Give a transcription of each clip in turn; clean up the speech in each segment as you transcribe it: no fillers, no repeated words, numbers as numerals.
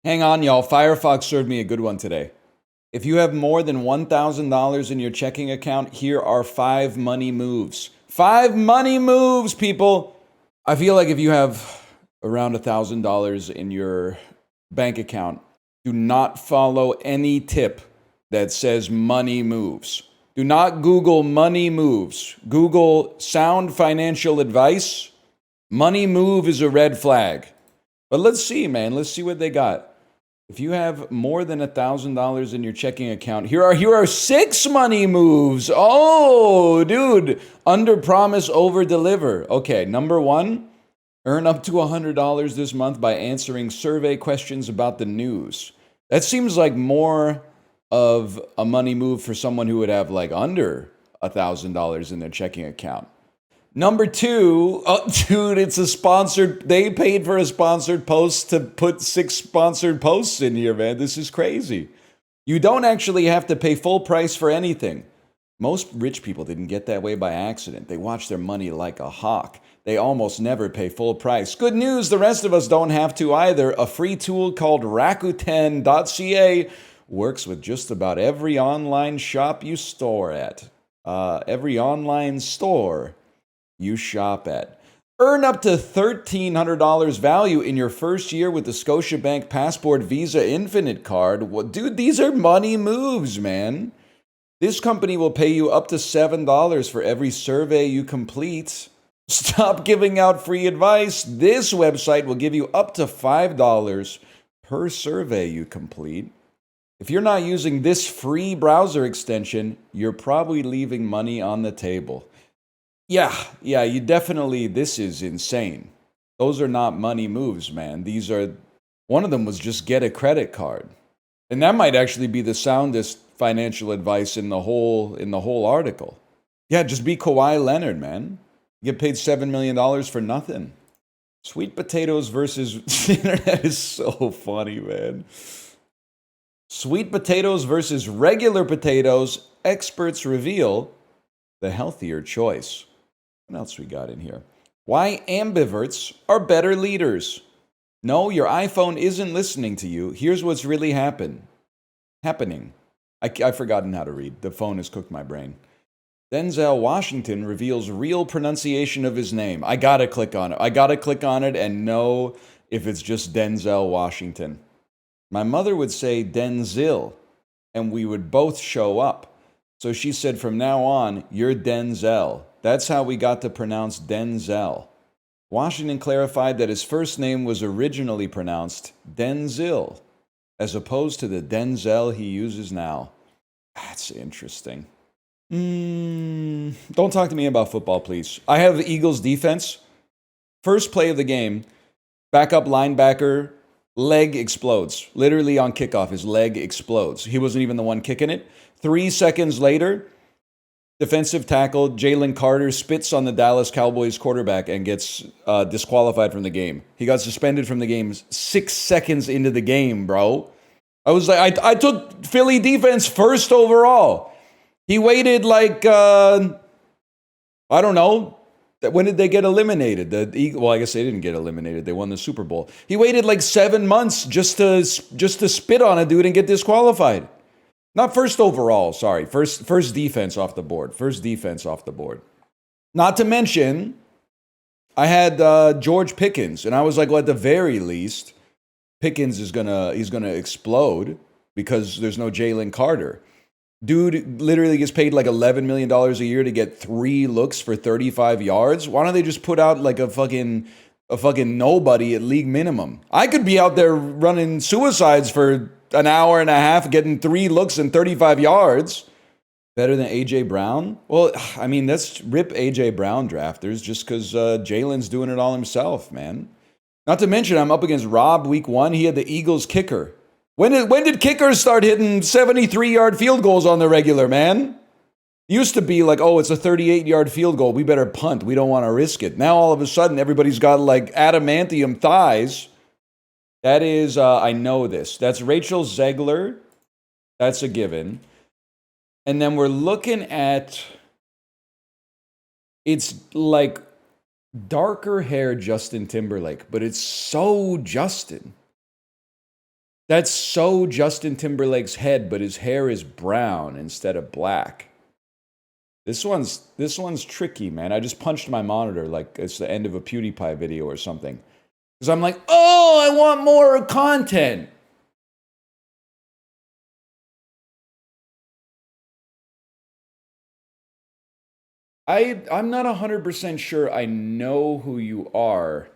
Hang on, y'all. Firefox served me a good one today. If you have more than $1,000 in your checking account, here are 5 money moves. 5 money moves, people. I feel like if you have around $1,000 in your bank account, do not follow any tip that says money moves. Do not Google money moves. Google sound financial advice. Money move is a red flag. But let's see, man. Let's see what they got. If you have more than $1,000 in your checking account, here are 6 money moves. Oh, dude. Under promise, over deliver. Okay, number 1, earn up to $100 this month by answering survey questions about the news. That seems like more of a money move for someone who would have like under $1,000 in their checking account. Number 2, oh, dude, it's a sponsored, they paid for a sponsored post to put 6 sponsored posts in here, man. This is crazy. You don't actually have to pay full price for anything. Most rich people didn't get that way by accident. They watch their money like a hawk. They almost never pay full price. Good news, the rest of us don't have to either. A free tool called Rakuten.ca works with just about every online shop you store at. Every online store you shop at. Earn up to $1,300 value in your first year with the Scotiabank Passport Visa Infinite card. Well, dude, these are money moves, man. This company will pay you up to $7 for every survey you complete. Stop giving out free advice. This website will give you up to $5 per survey you complete. If you're not using this free browser extension, you're probably leaving money on the table. Yeah, you definitely, this is insane. Those are not money moves, man. These are, one of them was just get a credit card. And that might actually be the soundest financial advice in the whole article. Yeah, just be Kawhi Leonard, man. You get paid $7 million for nothing. Sweet potatoes versus, the internet is so funny, man. Sweet potatoes versus regular potatoes, experts reveal the healthier choice. What else we got in here? Why ambiverts are better leaders. No, your iPhone isn't listening to you. Here's what's really happening. I've forgotten how to read. The phone has cooked my brain. Denzel Washington reveals real pronunciation of his name. I gotta click on it. I gotta click on it and know if it's just Denzel Washington. My mother would say Denzil, and we would both show up. So she said, from now on, you're Denzel. That's how we got to pronounce Denzel. Washington clarified that his first name was originally pronounced Denzil, as opposed to the Denzel he uses now. That's interesting. Don't talk to me about football, please. I have the Eagles defense. First play of the game, backup linebacker, leg explodes. Literally on kickoff, his leg explodes. He wasn't even the one kicking it. 3 seconds later, defensive tackle Jalen Carter spits on the Dallas Cowboys quarterback and gets disqualified from the game. He got suspended from the game 6 seconds into the game, bro. I was like, I took Philly defense first overall. He waited like, I don't know. When did they get eliminated? Well, I guess they didn't get eliminated. They won the Super Bowl. He waited like 7 months just to spit on a dude and get disqualified. Not first overall, sorry. First defense off the board. First defense off the board. Not to mention, I had George Pickens, and I was like, well, at the very least, Pickens he's gonna explode because there's no Jalen Carter. Dude literally gets paid like $11 million a year to get 3 looks for 35 yards. Why don't they just put out like a fucking nobody at league minimum? I could be out there running suicides for an hour and a half, getting 3 looks and 35 yards. Better than A.J. Brown? Well, I mean, let's rip A.J. Brown drafters just because Jalen's doing it all himself, man. Not to mention, I'm up against Rob week 1. He had the Eagles kicker. When did kickers start hitting 73-yard field goals on the regular, man? Used to be like, oh, it's a 38-yard field goal. We better punt. We don't want to risk it. Now, all of a sudden, everybody's got like adamantium thighs. That is, I know this. That's Rachel Zegler. That's a given. And then we're looking at, it's like darker hair Justin Timberlake, but it's so Justin. That's so Justin Timberlake's head, but his hair is brown instead of black. This one's tricky, man. I just punched my monitor like it's the end of a PewDiePie video or something. Because I'm like, oh, I want more content. I'm not 100% sure I know who you are.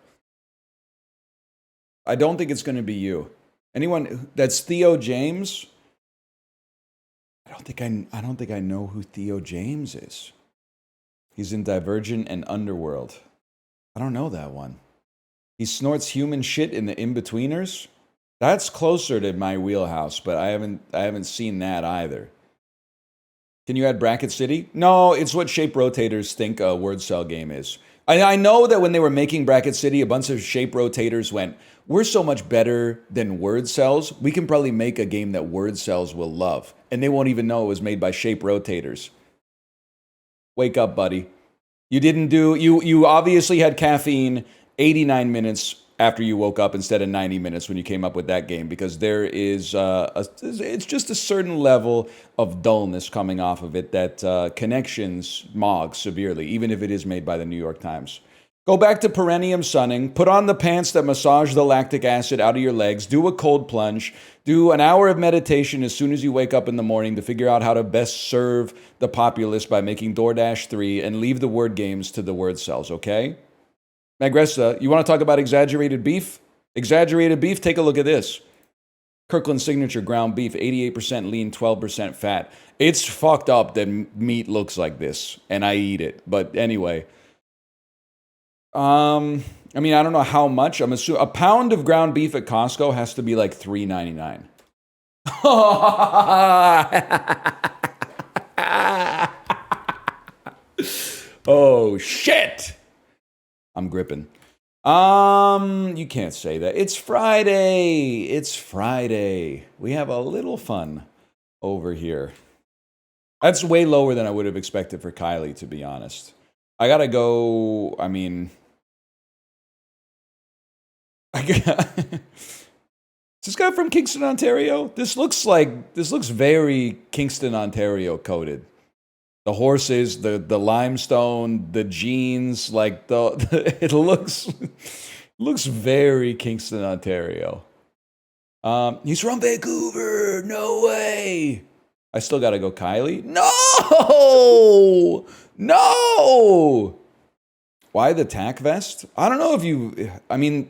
I don't think it's going to be you. Anyone that's Theo James? I don't think I know who Theo James is. He's in Divergent and Underworld. I don't know that one. He snorts human shit in the In-Betweeners? That's closer to my wheelhouse, but I haven't seen that either. Can you add Bracket City? No, it's what Shape Rotators think a word cell game is. I know that when they were making Bracket City, a bunch of Shape Rotators went, we're so much better than word cells, we can probably make a game that word cells will love. And they won't even know it was made by Shape Rotators. Wake up, buddy. You obviously had caffeine 89 minutes after you woke up instead of 90 minutes when you came up with that game, because there is it's just a certain level of dullness coming off of it that connections mog severely, even if it is made by the New York Times. Go back to perennium sunning, put on the pants that massage the lactic acid out of your legs, do a cold plunge, do an hour of meditation as soon as you wake up in the morning to figure out how to best serve the populace by making DoorDash 3, and leave the word games to the word cells, okay? Magressa, you want to talk about exaggerated beef? Exaggerated beef, take a look at this. Kirkland Signature ground beef, 88% lean, 12% fat. It's fucked up that meat looks like this, and I eat it. But anyway, I mean, I don't know how much. I'm assuming a pound of ground beef at Costco has to be like $3.99. Oh shit! I'm gripping. You can't say that. It's Friday. It's Friday. We have a little fun over here. That's way lower than I would have expected for Kylie, to be honest. I gotta go. I mean, is this guy from Kingston, Ontario? This looks very Kingston, Ontario coded. The horses, the limestone, the jeans, like it looks very Kingston, Ontario. He's from Vancouver. No way. I still gotta go Kylie. No. Why the tack vest? I don't know if you. I mean,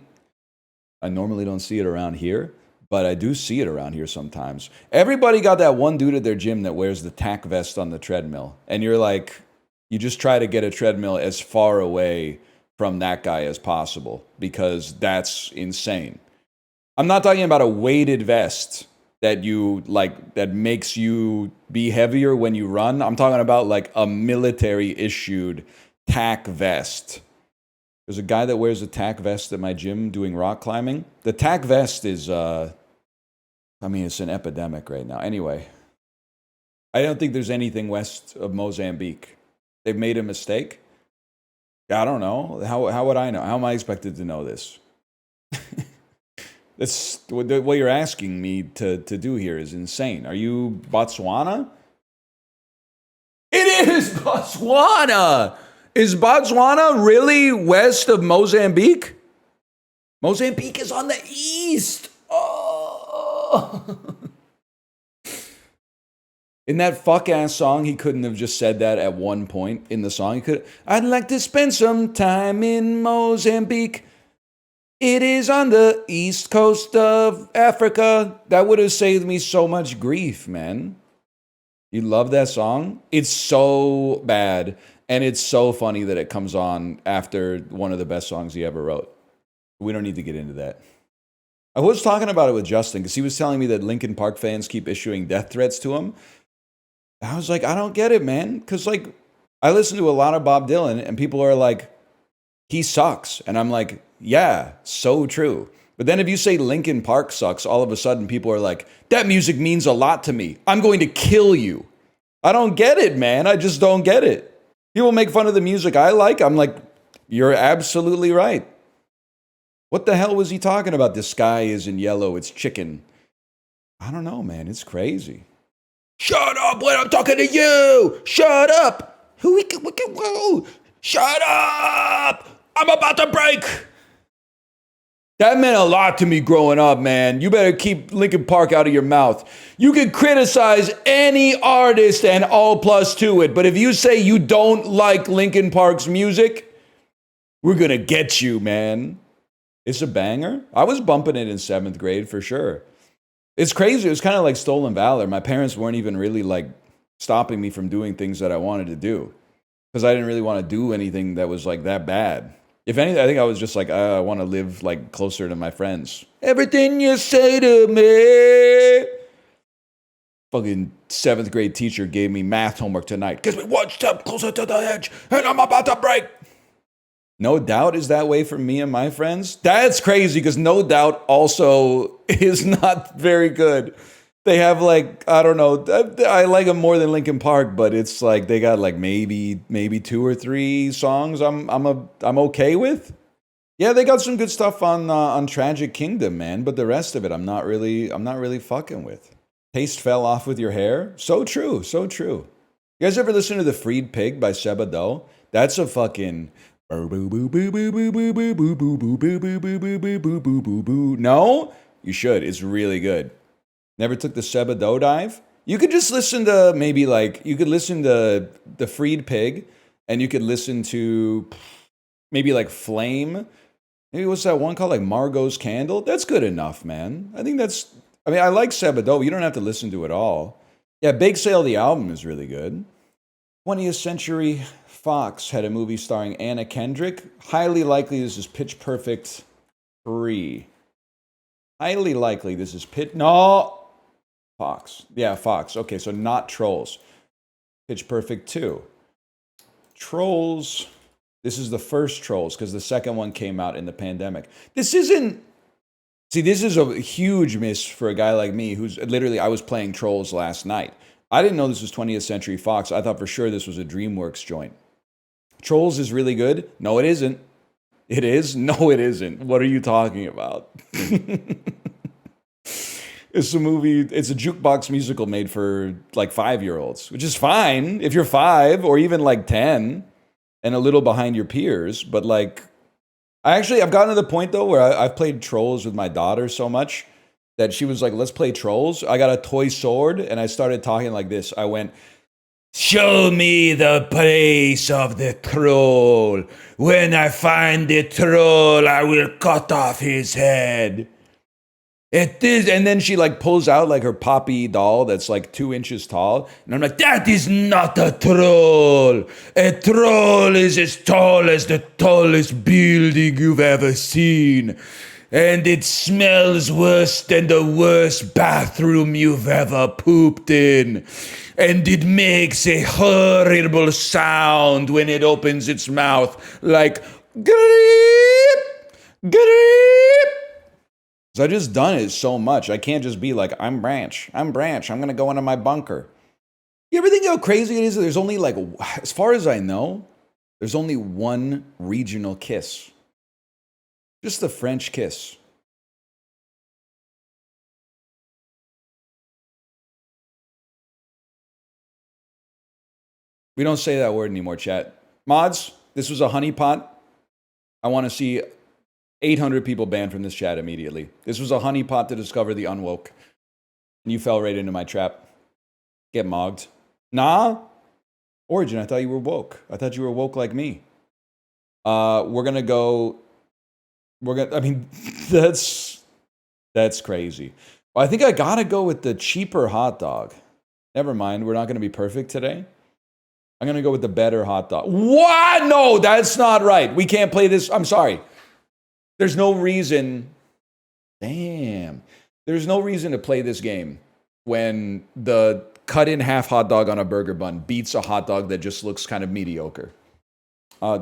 I normally don't see it around here, but I do see it around here sometimes. Everybody got that one dude at their gym that wears the tack vest on the treadmill. And you're like, you just try to get a treadmill as far away from that guy as possible, because that's insane. I'm not talking about a weighted vest that you like, that makes you be heavier when you run. I'm talking about like a military issued tack vest. There's a guy that wears a tack vest at my gym doing rock climbing. The tack vest is, it's an epidemic right now. Anyway, I don't think there's anything west of Mozambique. They've made a mistake. I don't know. How would I know? How am I expected to know this? That's what you're asking me to do here is insane. Are you Botswana? It is Botswana! Is Botswana really west of Mozambique? Mozambique is on the east. Oh. In that fuck-ass song, he couldn't have just said that at one point in the song. He could. I'd like to spend some time in Mozambique. It is on the east coast of Africa. That would have saved me so much grief, man. You love that song? It's so bad. And it's so funny that it comes on after one of the best songs he ever wrote. We don't need to get into that. I was talking about it with Justin because he was telling me that Linkin Park fans keep issuing death threats to him. I was like, I don't get it, man. Because, like, I listen to a lot of Bob Dylan and people are like, he sucks. And I'm like, yeah, so true. But then if you say Linkin Park sucks, all of a sudden people are like, that music means a lot to me. I'm going to kill you. I don't get it, man. I just don't get it. People make fun of the music I like. I'm like, you're absolutely right. What the hell was he talking about? The sky isn't yellow, it's chicken. I don't know, man. It's crazy. Shut up when I'm talking to you. Shut up. Whoa. Shut up. I'm about to break. That meant a lot to me growing up, man. You better keep Linkin Park out of your mouth. You can criticize any artist and all plus to it, but if you say you don't like Linkin Park's music, we're gonna get you, man. It's a banger. I was bumping it in 7th grade for sure. It's crazy. It was kind of like Stolen Valor. My parents weren't even really like stopping me from doing things that I wanted to do because I didn't really want to do anything that was like that bad. If anything, I think I was just like, I want to live like closer to my friends. Everything you say to me. Fucking 7th grade teacher gave me math homework tonight because we one step closer to the edge and I'm about to break. No Doubt is that way for me and my friends. That's crazy because No Doubt also is not very good. They have like, I don't know, I like them more than Linkin Park, but it's like they got like maybe 2 or 3 songs I'm okay with. Yeah, they got some good stuff on Tragic Kingdom, man, but the rest of it I'm not really fucking with. Taste fell off with your hair. So true, so true. You guys ever listen to The Freed Pig by Seba Doe? That's a fucking no? You should. It's really good. Never took the Seba Doe dive? You could just listen to maybe like, you could listen to The Freed Pig, and you could listen to maybe like Flame. Maybe what's that one called? Like Margot's Candle? That's good enough, man. I think that's, I mean, I like Seba Doe, but you don't have to listen to it all. Yeah, Bake Sale, the album is really good. 20th Century Fox had a movie starring Anna Kendrick. Highly likely this is Pitch Perfect 3. Highly likely this is Fox. Yeah, Fox. Okay, so not Trolls. Pitch Perfect 2. Trolls. This is the first Trolls because the second one came out in the pandemic. This isn't... See, this is a huge miss for a guy like me who's literally, I was playing Trolls last night. I didn't know this was 20th Century Fox. I thought for sure this was a DreamWorks joint. Trolls is really good. No, it isn't. It is? No, it isn't. What are you talking about? It's a movie, it's a jukebox musical made for like 5-year-olds, which is fine if you're 5 or even like 10 and a little behind your peers. But like, I've gotten to the point though where I've played Trolls with my daughter so much that she was like, let's play Trolls. I got a toy sword and I started talking like this. I went, show me the place of the troll. When I find the troll, I will cut off his head. It is, and then she like pulls out like her Poppy doll that's like 2 inches tall, and I'm like, that is not a troll. A troll is as tall as the tallest building you've ever seen, and it smells worse than the worst bathroom you've ever pooped in, and it makes a horrible sound when it opens its mouth, like greep, greep. So I just done it so much. I can't just be like, I'm Branch. I'm going to go into my bunker. You ever think how crazy it is? There's only like, as far as I know, there's only one regional kiss. Just the French kiss. We don't say that word anymore, chat. Mods, this was a honeypot. I want to see 800 people banned from this chat immediately. This was a honeypot to discover the unwoke. And you fell right into my trap. Get mogged. Nah? Origin, I thought you were woke. I thought you were woke like me. We're gonna go... I mean, that's crazy. Well, I think I gotta go with the cheaper hot dog. Never mind, we're not gonna be perfect today. I'm gonna go with the better hot dog. What? No, that's not right. We can't play this. I'm sorry. There's no reason. Damn. There's no reason to play this game when the cut in half hot dog on a burger bun beats a hot dog that just looks kind of mediocre.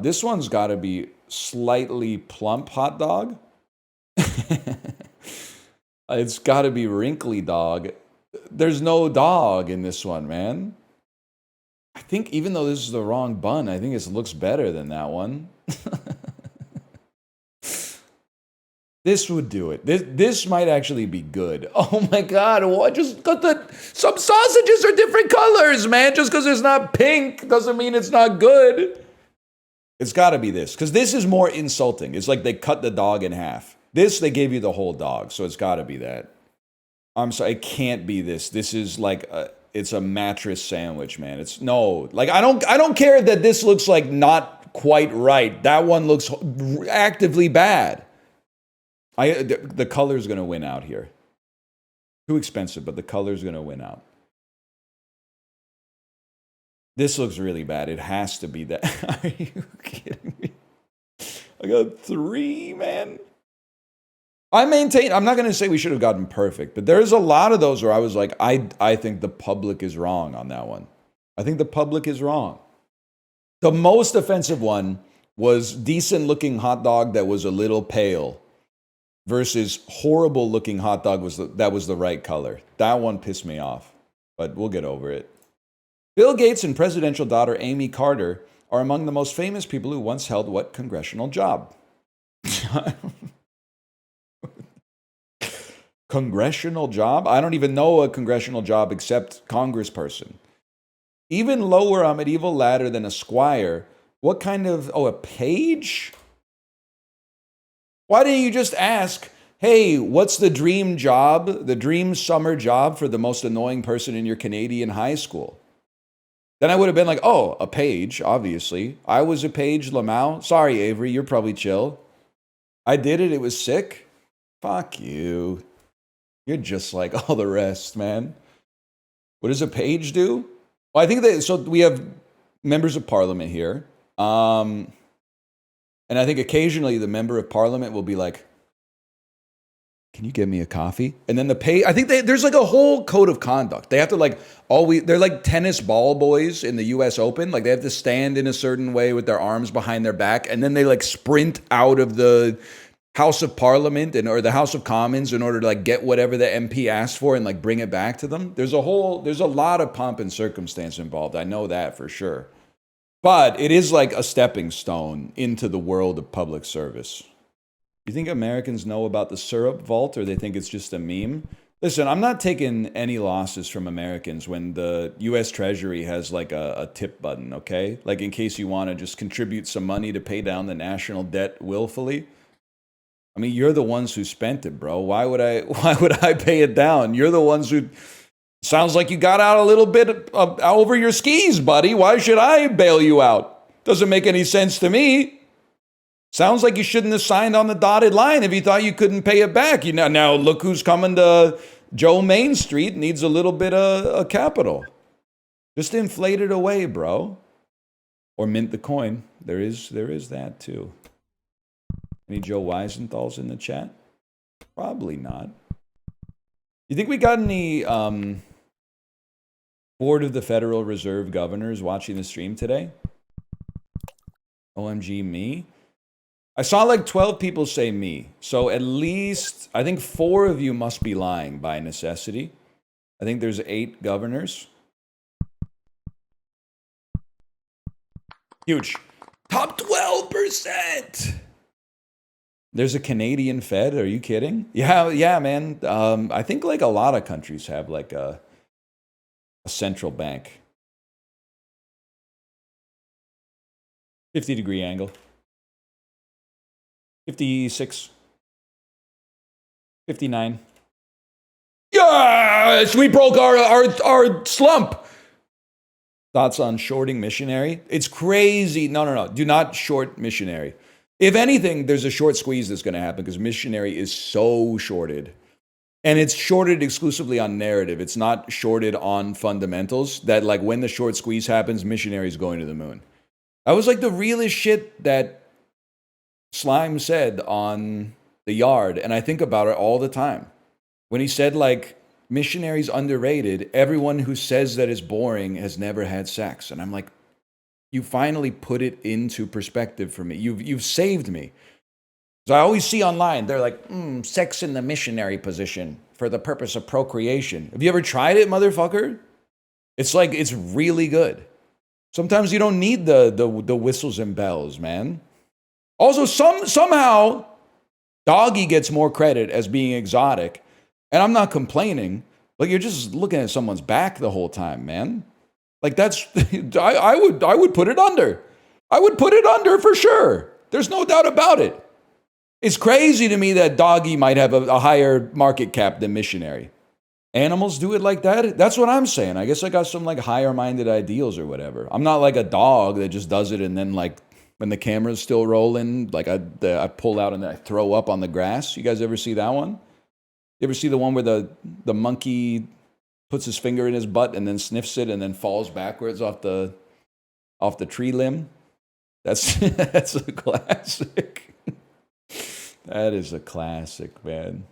This one's got to be slightly plump hot dog. It's got to be wrinkly dog. There's no dog in this one, man. I think even though this is the wrong bun, I think it looks better than that one. This would do it. This might actually be good. Oh my God, what? Just because some sausages are different colors, man. Just because it's not pink doesn't mean it's not good. It's got to be this, because this is more insulting. It's like they cut the dog in half. This, they gave you the whole dog, so it's got to be that. I'm sorry, it can't be this. This is like it's a mattress sandwich, man. It's no, like I don't care that this looks like not quite right. That one looks actively bad. The color's gonna win out here. Too expensive, but the color's gonna win out. This looks really bad. It has to be that. Are you kidding me? I got 3, man. I'm not going to say we should have gotten perfect, but there's a lot of those where I was like, I think the public is wrong on that one. I think the public is wrong. The most offensive one was decent looking hot dog that was a little pale versus horrible looking hot dog that was the right color. That one pissed me off, but we'll get over it. Bill Gates and presidential daughter Amy Carter are among the most famous people who once held what congressional job? Congressional job? I don't even know a congressional job except congressperson. Even lower on medieval ladder than a squire. What kind of, a page? Why didn't you just ask, hey, what's the dream job, the dream summer job for the most annoying person in your Canadian high school? Then I would have been like, oh, a page, obviously. I was a page, Lamau. Sorry, Avery, you're probably chill. I did it, it was sick. Fuck you. You're just like all the rest, man. What does a page do? Well, I think so we have members of parliament here. And I think occasionally the member of parliament will be like, can you get me a coffee? And then I think there's like a whole code of conduct. They have to they're like tennis ball boys in the US Open. Like they have to stand in a certain way with their arms behind their back. And then they like sprint out of the House of Parliament or the House of Commons in order to like get whatever the MP asked for and like bring it back to them. There's a lot of pomp and circumstance involved. I know that for sure. But it is like a stepping stone into the world of public service. You think Americans know about the syrup vault or they think it's just a meme? Listen, I'm not taking any losses from Americans when the U.S. Treasury has like a tip button, okay? Like in case you want to just contribute some money to pay down the national debt willfully. I mean, you're the ones who spent it, bro. Why would I pay it down? You're the ones who... Sounds like you got out a little bit over your skis, buddy. Why should I bail you out? Doesn't make any sense to me. Sounds like you shouldn't have signed on the dotted line if you thought you couldn't pay it back. Now look who's coming to Joe Main Street, needs a little bit of capital. Just inflate it away, bro. Or mint the coin. There is that too. Any Joe Weisenthal's in the chat? Probably not. You think we got any Board of the Federal Reserve governors watching the stream today? OMG me? I saw like 12 people say me. So at least, I think 4 of you must be lying by necessity. I think there's 8 governors. Huge. Top 12%! There's a Canadian Fed. Are you kidding? Yeah, man. I think like a lot of countries have like a central bank. 50-degree angle. 56. 59. Yes! We broke our slump. Thoughts on shorting missionary? It's crazy. No. Do not short missionary. If anything, there's a short squeeze that's going to happen because missionary is so shorted. And it's shorted exclusively on narrative. It's not shorted on fundamentals that like when the short squeeze happens, missionary is going to the moon. That was like the realest shit that Slime said on The Yard. And I think about it all the time. When he said like, missionary's underrated. Everyone who says that is boring has never had sex. And I'm like, you finally put it into perspective for me. You've saved me. So I always see online, they're like, sex in the missionary position for the purpose of procreation. Have you ever tried it, motherfucker? It's like, it's really good. Sometimes you don't need the whistles and bells, man. Also, somehow Doggy gets more credit as being exotic. And I'm not complaining, but you're just looking at someone's back the whole time, man. Like that's, I would put it under. I would put it under for sure. There's no doubt about it. It's crazy to me that doggy might have a higher market cap than missionary. Animals do it like that? That's what I'm saying. I guess I got some like higher minded ideals or whatever. I'm not like a dog that just does it and then like when the camera's still rolling, like I pull out and I throw up on the grass. You guys ever see that one? You ever see the one where the monkey puts his finger in his butt and then sniffs it and then falls backwards off the tree limb? That's a classic. That is a classic, man.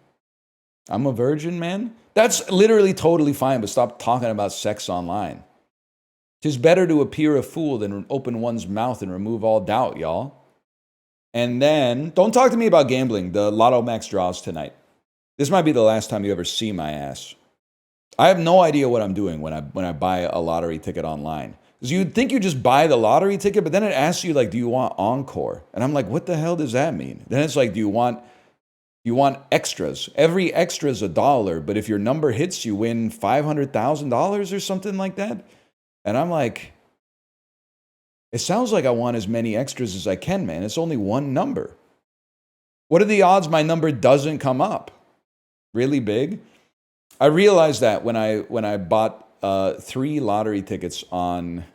I'm a virgin, man. That's literally totally fine, but stop talking about sex online. 'Tis better to appear a fool than open one's mouth and remove all doubt, y'all. And then, don't talk to me about gambling. The Lotto Max draws tonight. This might be the last time you ever see my ass. I have no idea what I'm doing when I buy a lottery ticket online. Because you'd think you just buy the lottery ticket, but then it asks you, like, do you want encore? And I'm like, what the hell does that mean? Then it's like, do you want extras? Every extra is $1, but if your number hits, you win $500,000 or something like that. And I'm like, it sounds like I want as many extras as I can, man. It's only one number. What are the odds my number doesn't come up? Really big? I realized that when I bought 3 lottery tickets on,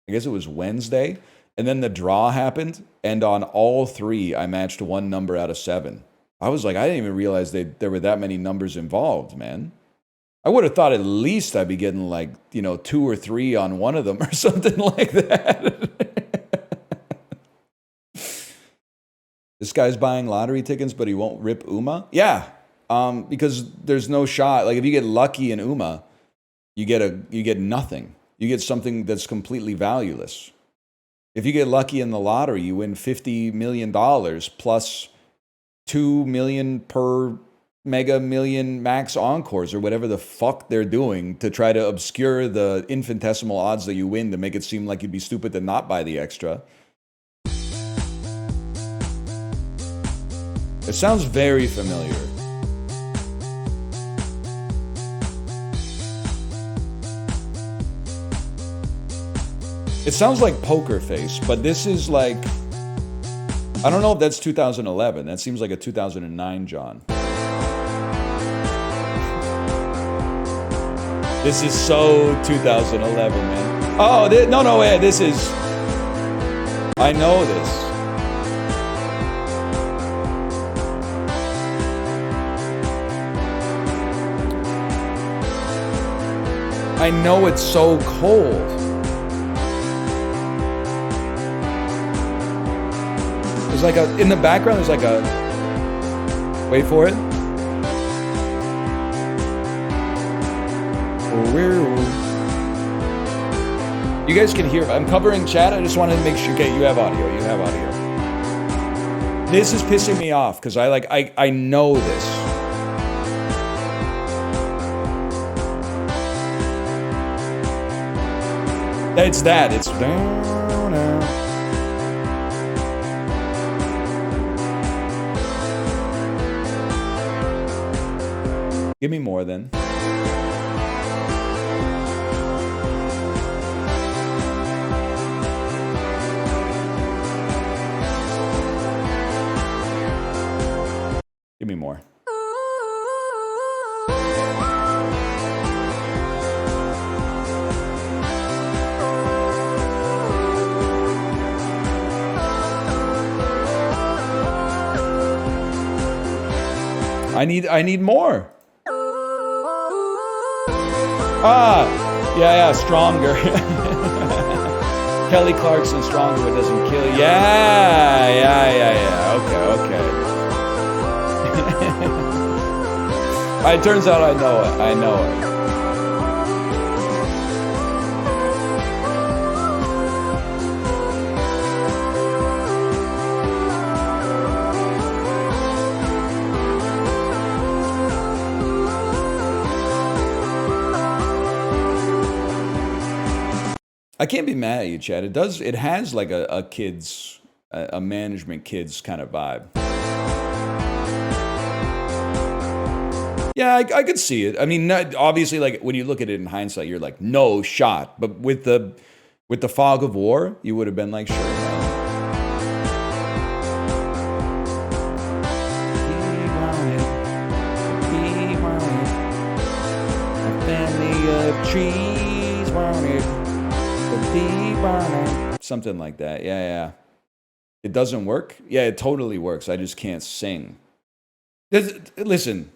I guess it was Wednesday, and then the draw happened, and on all 3, I matched one number out of 7. I was like, I didn't even realize there were that many numbers involved, man. I would have thought at least I'd be getting like, 2 or 3 on one of them or something like that. This guy's buying lottery tickets, but he won't rip UMA? Yeah, because there's no shot. Like if you get lucky in UMA, you get nothing. You get something that's completely valueless. If you get lucky in the lottery, you win $50 million plus $2 million per mega million max encores or whatever the fuck they're doing to try to obscure the infinitesimal odds that you win to make it seem like you'd be stupid to not buy the extra. It sounds very familiar. It sounds like Poker Face, but this is like, I don't know if that's 2011. That seems like a 2009 John. This is so 2011, man. Oh, no, wait, this is, I know this. I know it's so cold. There's like in the background, there's like a, wait for it. You guys can hear, I'm covering chat. I just wanted to make sure, okay, you have audio. This is pissing me off because I know this. It's that. It's down now. Give me more then. Give me more. I need more. Yeah, stronger. Kelly Clarkson, stronger, but doesn't kill you. Yeah. Okay. It turns out I know it. I can't be mad at you, Chad. It has like a management kids kind of vibe. Yeah, I could see it. I mean, obviously, like when you look at it in hindsight, you're like, no shot. But with the fog of war, you would have been like, sure. Man. Trees wanted to be wanted. Something like that. Yeah. It doesn't work? Yeah, it totally works. I just can't sing. Listen,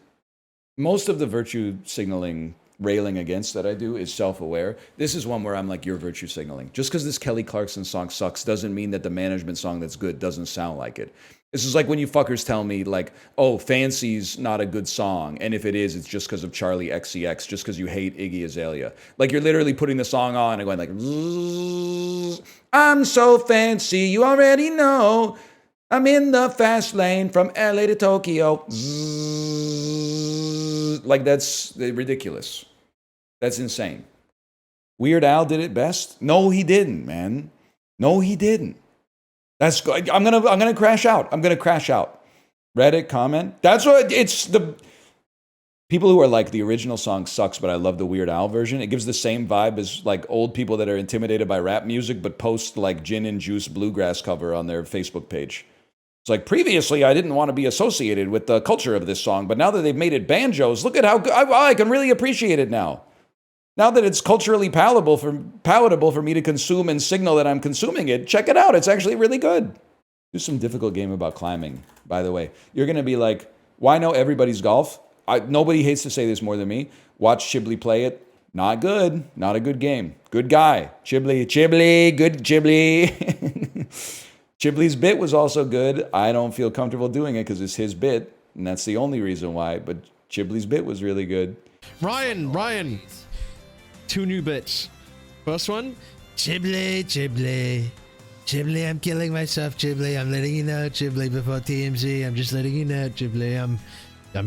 most of the virtue signaling railing against that I do is self-aware. This is one where I'm like, you're virtue signaling. Just because this Kelly Clarkson song sucks doesn't mean that the management song that's good doesn't sound like it. This is like when you fuckers tell me like, oh, Fancy's not a good song. And if it is, it's just because of Charlie XCX, just because you hate Iggy Azalea. Like you're literally putting the song on and going like, I'm so fancy, you already know. I'm in the fast lane from LA to Tokyo. Like that's ridiculous. That's insane. Weird Al did it best? No, he didn't, man. No, he didn't. I'm gonna crash out. I'm gonna crash out. Reddit comment. That's what it's the people who are like the original song sucks, but I love the Weird Al version. It gives the same vibe as like old people that are intimidated by rap music, but post like gin and juice bluegrass cover on their Facebook page. It's like previously I didn't want to be associated with the culture of this song, but now that they've made it banjos, look at how I can really appreciate it now. Now that it's culturally palatable for me to consume and signal that I'm consuming it, check it out. It's actually really good. Do some difficult game about climbing, by the way. You're going to be like, why know everybody's golf? Nobody hates to say this more than me. Watch Chiblee play it. Not good. Not a good game. Good guy. Chiblee, good Chiblee. Chiblee's bit was also good. I don't feel comfortable doing it because it's his bit, and that's the only reason why. But Chiblee's bit was really good. Ryan. 2 new bits. First one, Chiblee, I'm killing myself, Chiblee. I'm letting you know, Chiblee, before TMZ. I'm just letting you know, Chiblee. I'm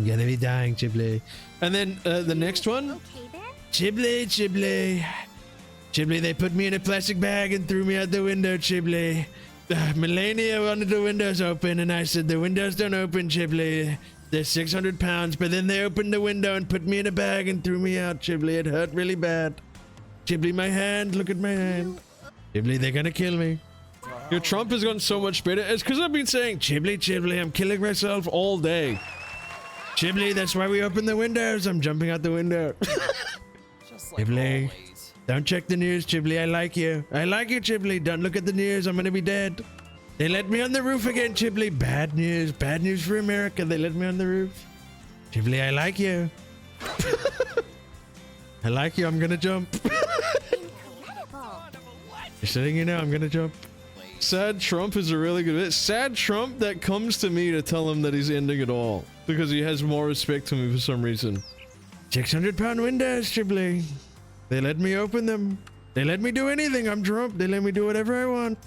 gonna be dying, Chiblee. And then the next one, Chiblee, they put me in a plastic bag and threw me out the window, Chiblee. Melania wanted the windows open, and I said, the windows don't open, Chiblee. They're 600 pounds, but then they opened the window and put me in a bag and threw me out, Chiblee. It hurt really bad. Chiblee, my hand. Look at my hand. Chiblee, they're gonna kill me. Your Trump has gotten so much better. It's because I've been saying, Chiblee, I'm killing myself all day. Chiblee, that's why we open the windows. I'm jumping out the window. Chiblee, don't check the news, Chiblee. I like you, Chiblee. Don't look at the news. I'm gonna be dead. They let me on the roof again, Chiblee. Bad news for America. They let me on the roof. Chiblee, I like you. I like you. I'm gonna jump. Just letting you know, I'm gonna jump. Sad Trump is a really good bit. Sad Trump that comes to me to tell him that he's ending it all because he has more respect to me for some reason. 600-pound windows, Chiblee. They let me open them. They let me do anything. I'm Trump. They let me do whatever I want.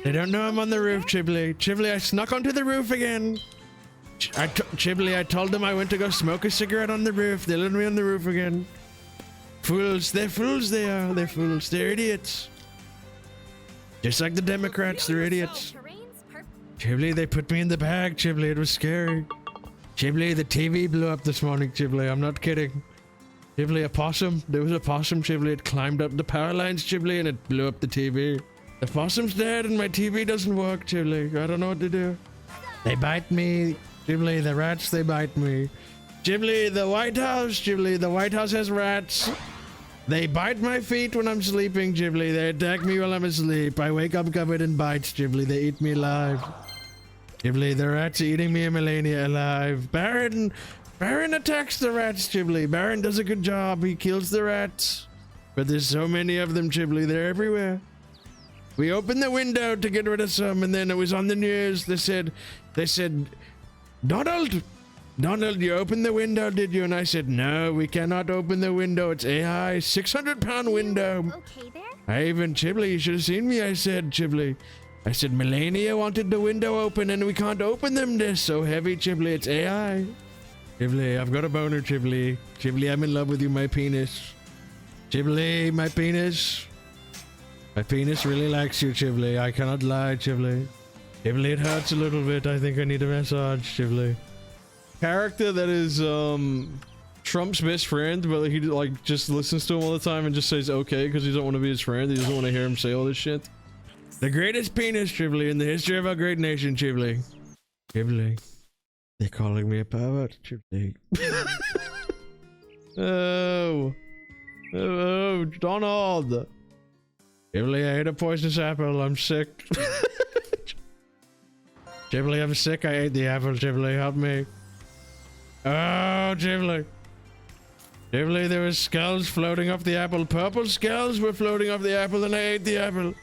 They don't know I'm on the roof, Chiblee. Chiblee, I snuck onto the roof again. Chiblee, I told them I went to go smoke a cigarette on the roof. They let me on the roof again. Fools. They're fools, they are. They're fools. They're idiots. Just like the Democrats, they're idiots. Chiblee, they put me in the bag, Chiblee. It was scary. Chiblee, the TV blew up this morning, Chiblee. I'm not kidding. Chiblee, a possum. There was a possum, Chiblee. It climbed up the power lines, Chiblee, and it blew up the TV. The possum's dead and my TV doesn't work, Chiblee. I don't know what to do. They bite me. Chiblee, the rats, they bite me. Chiblee, the White House. Chiblee, the White House has rats. They bite my feet when I'm sleeping, Chiblee. They attack me while I'm asleep. I wake up covered in bites, Chiblee. They eat me alive. Chiblee, the rats are eating me and Melania alive. Barron attacks the rats, Chiblee. Barron does a good job. He kills the rats. But there's so many of them, Chiblee. They're everywhere. We opened the window to get rid of some, and then it was on the news. They said, Donald, you opened the window, did you? And I said, no, we cannot open the window. It's AI, 600-pound window. Okay there? Chiblee, you should have seen me, I said, Chiblee. I said, Melania wanted the window open, and we can't open them. They're so heavy, Chiblee. It's AI. Chiblee, I've got a boner, Chiblee. Chiblee, I'm in love with you, my penis. Chiblee, my penis. My penis really likes you, Chiblee. I cannot lie, Chiblee. Chiblee, it hurts a little bit. I think I need a massage, Chiblee. character that is Trump's best friend, but he like just listens to him all the time and just says okay because he doesn't want to be his friend. He doesn't want to hear him say all this shit. The greatest penis, chiblee, in the history of our great nation, chiblee. Chiblee. They're calling me a pervert, chiblee. Oh, Donald. Chiblee, I ate a poisonous apple. I'm sick. Chiblee, I'm sick. I ate the apple. Chiblee, help me. Oh, Chiblee. Chiblee, there were skulls floating off the apple. Purple skulls were floating off the apple, and I ate the apple.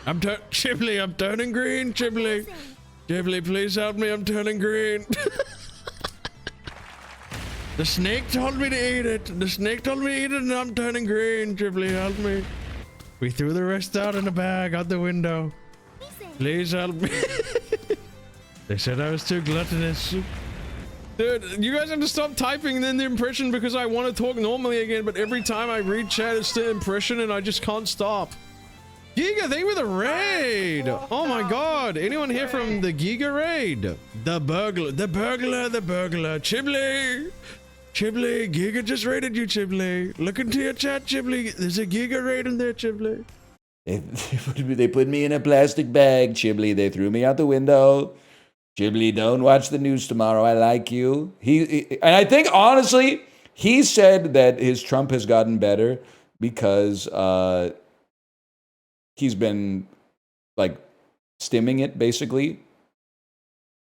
Chiblee, I'm turning green. Chiblee. Chiblee, please help me. I'm turning green. The snake told me to eat it. The snake told me to eat it, and I'm turning green. Chiblee, help me. We threw the rest out in a bag out the window. Please help me. They said I was too gluttonous. Dude, you guys have to stop typing in the impression because I want to talk normally again, but every time I read chat, it's the impression and I just can't stop. Giga, they were the raid. Oh my god. Anyone here from the Giga raid? The burglar. Chiblee. Chiblee, Giga just raided you, Chiblee. Look into your chat, Chiblee. There's a Giga raid in there, Chiblee. They put me in a plastic bag, Chiblee. They threw me out the window. Chiblee, don't watch the news tomorrow. I like you. And I think, honestly, he said that his Trump has gotten better because he's been, like, stimming it, basically,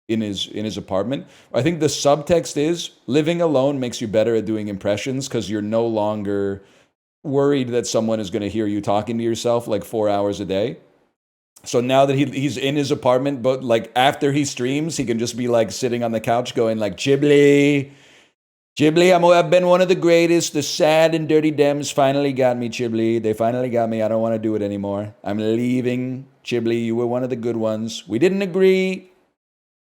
in his apartment. I think the subtext is living alone makes you better at doing impressions because you're no longer worried that someone is going to hear you talking to yourself like 4 hours a day. So now that he's in his apartment, but like after he streams, he can just be like sitting on the couch going like, Chiblee, I've been one of the greatest. The sad and dirty Dems finally got me, Chiblee. They finally got me. I don't want to do it anymore. I'm leaving, Chiblee. You were one of the good ones. We didn't agree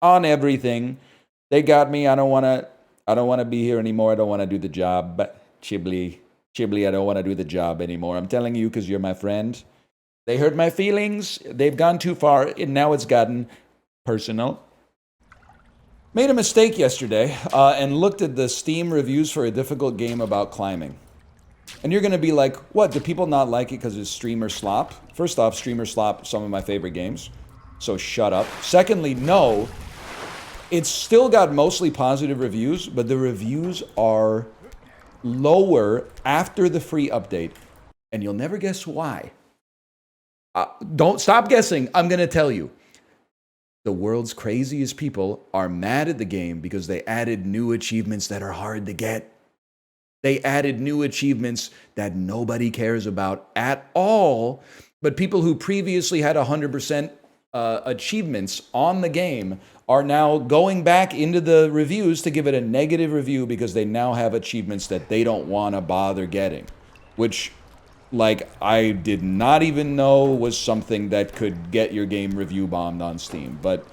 on everything. They got me. I don't want to be here anymore. I don't want to do the job. But Chiblee, I don't want to do the job anymore. I'm telling you because you're my friend. They hurt my feelings. They've gone too far, and now it's gotten personal. Made a mistake yesterday and looked at the Steam reviews for a difficult game about climbing. And you're going to be like, what, do people not like it because it's streamer slop? First off, streamer slop, some of my favorite games. So shut up. Secondly, no, it's still got mostly positive reviews, but the reviews are lower after the free update. And you'll never guess why. Don't stop guessing. I'm going to tell you. The world's craziest people are mad at the game because they added new achievements that are hard to get. They added new achievements that nobody cares about at all, but people who previously had 100% achievements on the game are now going back into the reviews to give it a negative review because they now have achievements that they don't want to bother getting, which, like, I did not even know was something that could get your game review bombed on Steam, but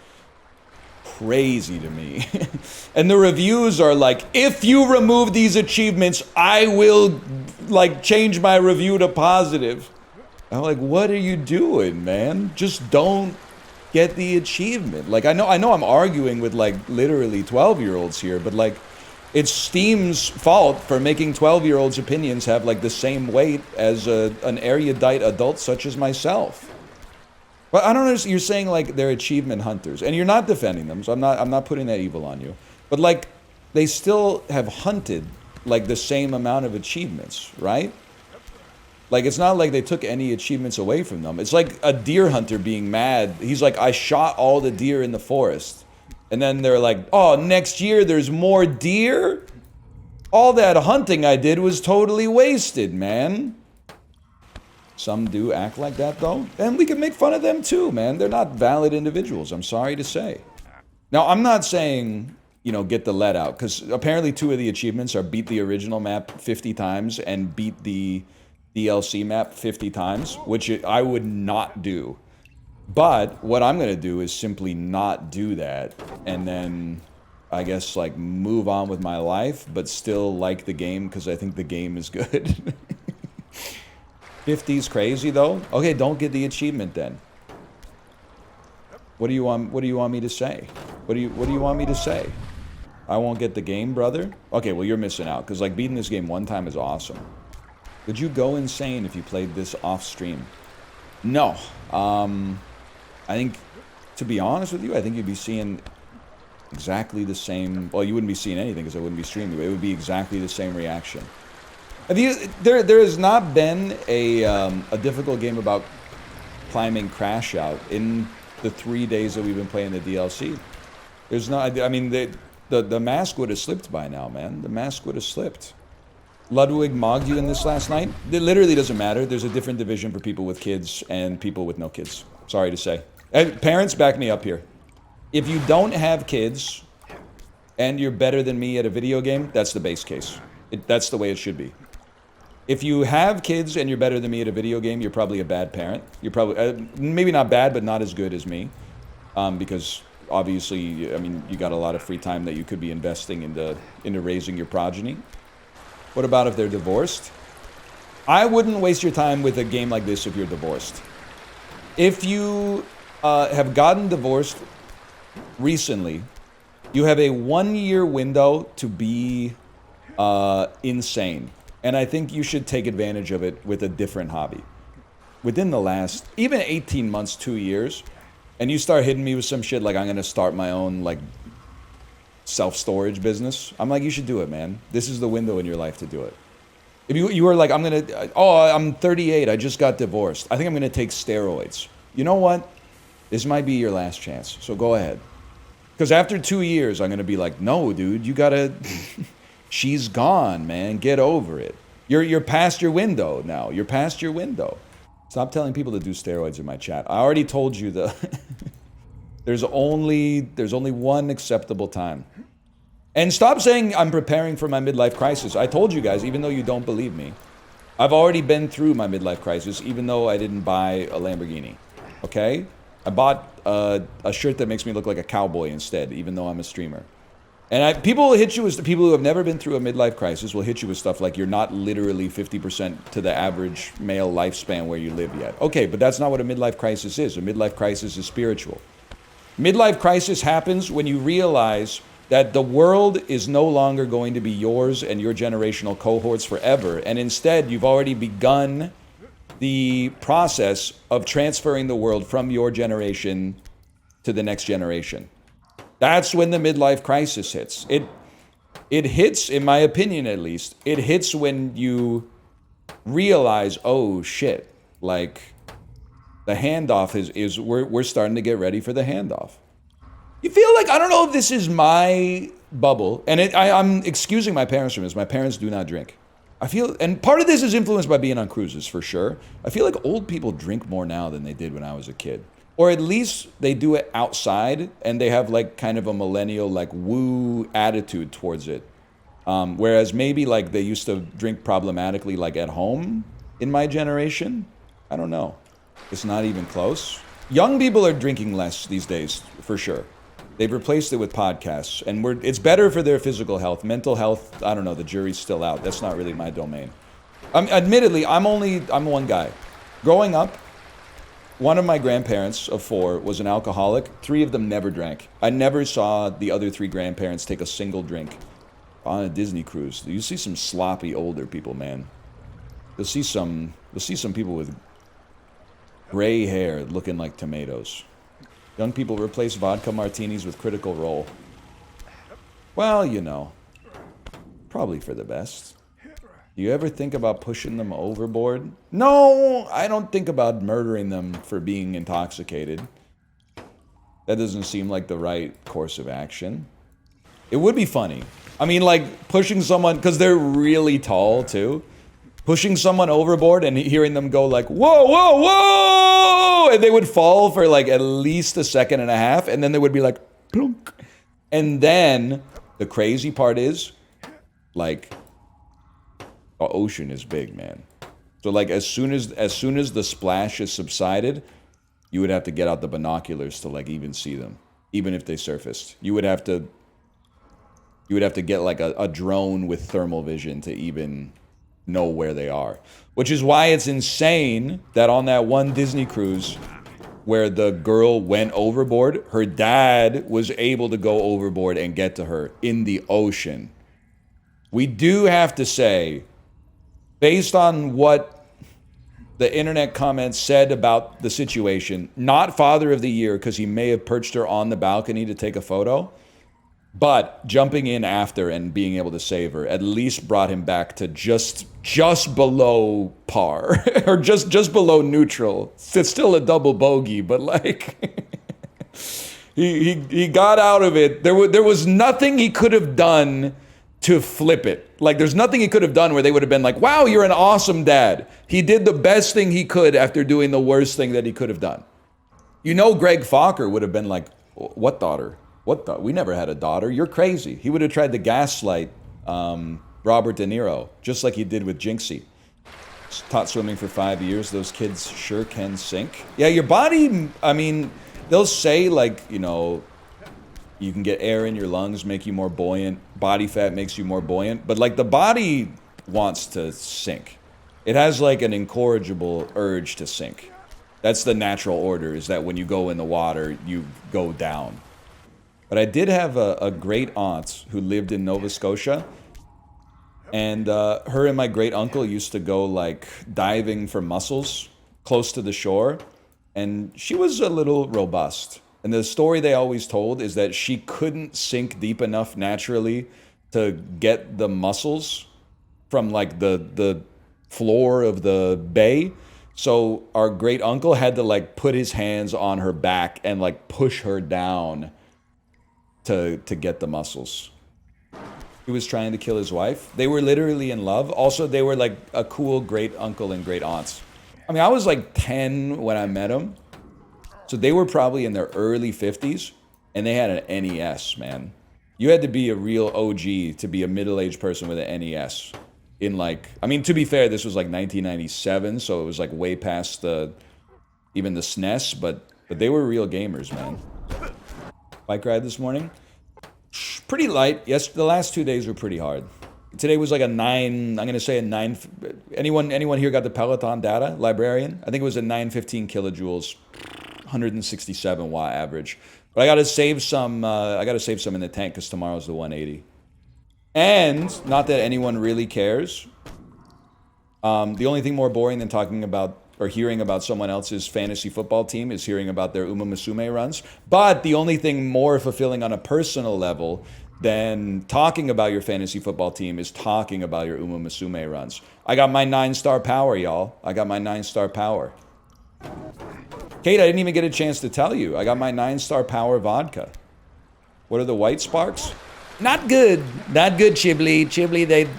crazy to me. And the reviews are like, if you remove these achievements, I will, like, change my review to positive. I'm like, what are you doing, man? Just don't get the achievement. Like, I know I'm arguing with, like, literally 12-year-olds here, but, like, it's Steam's fault for making 12-year-olds' opinions have like the same weight as an erudite adult such as myself. But I don't know. You're saying like they're achievement hunters, and you're not defending them, so I'm not putting that evil on you. But like, they still have hunted like the same amount of achievements, right? Like, it's not like they took any achievements away from them. It's like a deer hunter being mad. He's like, I shot all the deer in the forest. And then they're like, oh, next year there's more deer? All that hunting I did was totally wasted, man. Some do act like that, though. And we can make fun of them, too, man. They're not valid individuals, I'm sorry to say. Now, I'm not saying, you know, get the let out. Because apparently 2 of the achievements are beat the original map 50 times and beat the DLC map 50 times, which I would not do. But what I'm going to do is simply not do that and then, I guess, like, move on with my life, but still like the game because I think the game is good. 50's crazy, though? Okay, don't get the achievement then. What do you want me to say? What do you want me to say? I won't get the game, brother. Okay, well, you're missing out. Because, like, beating this game one time is awesome. Would you go insane if you played this off stream? No. I think, to be honest with you, I think you'd be seeing exactly the same... Well, you wouldn't be seeing anything because I wouldn't be streaming, but it would be exactly the same reaction. Have you... There has not been a difficult game about climbing Crash Out in the 3 days that we've been playing the DLC. There's not... I mean, the mask would have slipped by now, man. The mask would have slipped. Ludwig mogged you in this last night? It literally doesn't matter. There's a different division for people with kids and people with no kids. Sorry to say. And parents, back me up here. If you don't have kids and you're better than me at a video game, that's the base case. That's the way it should be. If you have kids and you're better than me at a video game, you're probably a bad parent. You're probably, maybe not bad, but not as good as me. Because obviously, I mean, you got a lot of free time that you could be investing into raising your progeny. What about if they're divorced? I wouldn't waste your time with a game like this if you're divorced. If you have gotten divorced recently, you have a 1-year window to be insane. And I think you should take advantage of it with a different hobby. Within the last, even 18 months, 2 years, and you start hitting me with some shit like I'm going to start my own, like, self-storage business, I'm like, you should do it, man. This is the window in your life to do it. If you were like, I'm 38, I just got divorced, I think I'm gonna take steroids. You know what? This might be your last chance, so go ahead. Because after 2 years, I'm gonna be like, no, dude, you gotta... She's gone, man. Get over it. You're past your window now. You're past your window. Stop telling people to do steroids in my chat. I already told you the... There's only one acceptable time. And stop saying I'm preparing for my midlife crisis. I told you guys, even though you don't believe me, I've already been through my midlife crisis, even though I didn't buy a Lamborghini. Okay? I bought a shirt that makes me look like a cowboy instead, even though I'm a streamer. And people will hit you with... People who have never been through a midlife crisis will hit you with stuff like you're not literally 50% to the average male lifespan where you live yet. Okay, but that's not what a midlife crisis is. A midlife crisis is spiritual. Midlife crisis happens when you realize that the world is no longer going to be yours and your generational cohorts forever, and instead you've already begun the process of transferring the world from your generation to the next generation. That's when the midlife crisis hits. It hits, in my opinion at least, it hits when you realize, oh shit, like... The handoff is we're starting to get ready for the handoff. You feel like, I don't know if this is my bubble, and I'm excusing my parents from this. My parents do not drink. I feel, and part of this is influenced by being on cruises, for sure. I feel like old people drink more now than they did when I was a kid. Or at least they do it outside, and they have like kind of a millennial like woo attitude towards it. Whereas maybe like they used to drink problematically like at home in my generation. I don't know. It's not even close. Young people are drinking less these days, for sure. They've replaced it with podcasts, and it's better for their physical health. Mental health, I don't know, the jury's still out. That's not really my domain. Admittedly, I'm one guy. Growing up, one of my grandparents of 4 was an alcoholic. 3 of them never drank. I never saw the other 3 grandparents take a single drink on a Disney cruise. You see some sloppy older people, man. You'll see some people with gray hair looking like tomatoes. Young people replace vodka martinis with Critical Role. Well, you know, probably for the best. Do you ever think about pushing them overboard? No, I don't think about murdering them for being intoxicated. That doesn't seem like the right course of action. It would be funny. I mean, like, pushing someone, because they're really tall, too. Pushing someone overboard and hearing them go like, whoa, whoa, whoa! And they would fall for like at least a second and a half, and then they would be like, plunk. And then the crazy part is, like, the ocean is big, man. So like as soon as the splash is subsided, you would have to get out the binoculars to like even see them, even if they surfaced. You would have to get like a drone with thermal vision to even know where they are. Which is why it's insane that on that one Disney cruise, where the girl went overboard. Her dad was able to go overboard and get to her in the ocean. We do have to say, based on what the internet comments said about the situation, not father of the year because he may have perched her on the balcony to take a photo, but jumping in after and being able to save her at least brought him back to just below par or just below neutral. It's still a double bogey, but like he got out of it. There was nothing he could have done to flip it. Like there's nothing he could have done where they would have been like, wow, you're an awesome dad. He did the best thing he could after doing the worst thing that he could have done. You know, Greg Fokker would have been like, what daughter? We never had a daughter. You're crazy. He would have tried to gaslight Robert De Niro, just like he did with Jinxie. Taught swimming for 5 years. Those kids sure can sink. Yeah, your body, I mean, they'll say like, you know, you can get air in your lungs, make you more buoyant. Body fat makes you more buoyant. But like the body wants to sink. It has like an incorrigible urge to sink. That's the natural order, is that when you go in the water, you go down. But I did have a great aunt who lived in Nova Scotia. And her and my great uncle used to go like diving for mussels close to the shore. And she was a little robust. And the story they always told is that she couldn't sink deep enough naturally to get the mussels from like the floor of the bay. So our great uncle had to like put his hands on her back and like push her down to get the mussels. He was trying to kill his wife. They were literally in love. Also, they were like a cool great uncle and great aunts. I mean, I was like 10 when I met him. So they were probably in their early 50s, and they had an NES, man. You had to be a real OG to be a middle-aged person with an NES. In like, I mean, to be fair, this was like 1997, so it was like way past even the SNES, but they were real gamers, man. Bike ride this morning? Pretty light. Yes, the last 2 days were pretty hard. Today was like a 9, I'm going to say a 9. Anyone here got the Peloton data? Librarian? I think it was a 915 kilojoules, 167 watt average. But I got to save some in the tank because tomorrow's the 180. And not that anyone really cares. The only thing more boring than talking about or hearing about someone else's fantasy football team is hearing about their Uma Musume runs. But the only thing more fulfilling on a personal level than talking about your fantasy football team is talking about your Uma Musume runs. I got my 9-star power, y'all. I got my 9-star power. Kate, I didn't even get a chance to tell you. I got my 9-star power vodka. What are the white sparks? Not good. Not good, Chiblee. Chiblee,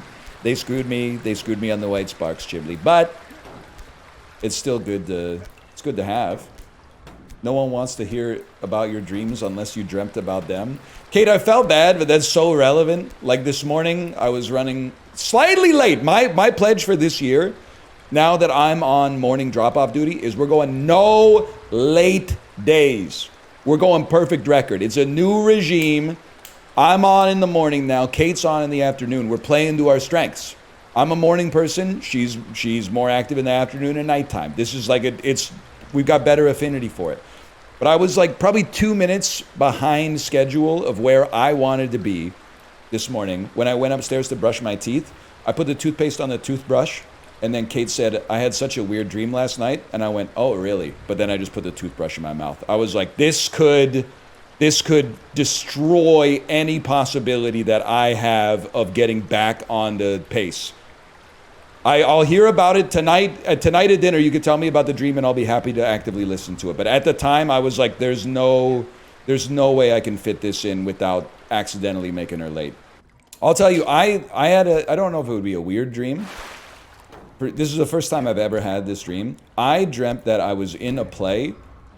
they screwed me. They screwed me on the white sparks, Chiblee. But it's still good to have. No one wants to hear about your dreams unless you dreamt about them. Kate, I felt bad, but that's so relevant. Like this morning, I was running slightly late. My pledge for this year, now that I'm on morning drop-off duty, is we're going no late days. We're going perfect record. It's a new regime. I'm on in the morning now. Kate's on in the afternoon. We're playing to our strengths. I'm a morning person. She's more active in the afternoon and nighttime. This is like we've got better affinity for it. But I was like probably 2 minutes behind schedule of where I wanted to be this morning. When I went upstairs to brush my teeth, I put the toothpaste on the toothbrush, and then Kate said, I had such a weird dream last night. And I went, oh, really? But then I just put the toothbrush in my mouth. I was like, this could destroy any possibility that I have of getting back on the pace. I'll hear about it tonight. Tonight at dinner, you could tell me about the dream and I'll be happy to actively listen to it. But at the time, I was like, there's no way I can fit this in without accidentally making her late. I'll tell you, I don't know if it would be a weird dream. This is the first time I've ever had this dream. I dreamt that I was in a play,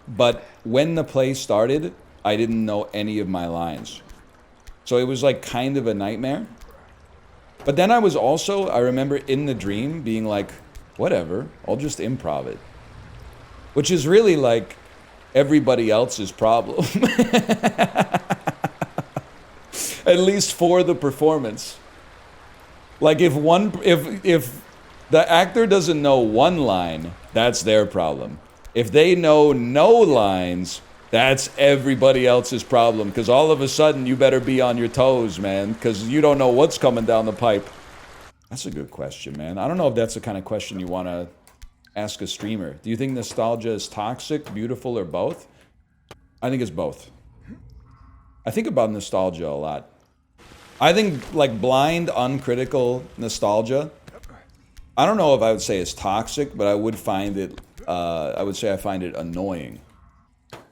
but when the play started, I didn't know any of my lines. So it was like kind of a nightmare. But then I remember in the dream being like, whatever, I'll just improv it. Which is really like everybody else's problem. At least for the performance. Like if the actor doesn't know one line, that's their problem. If they know no lines, that's everybody else's problem. Because all of a sudden, you better be on your toes, man. Because you don't know what's coming down the pipe. That's a good question, man. I don't know if that's the kind of question you want to ask a streamer. Do you think nostalgia is toxic, beautiful, or both? I think it's both. I think about nostalgia a lot. I think, like, blind, uncritical nostalgia, I don't know if I would say it's toxic, but I would find it, I would say I find it annoying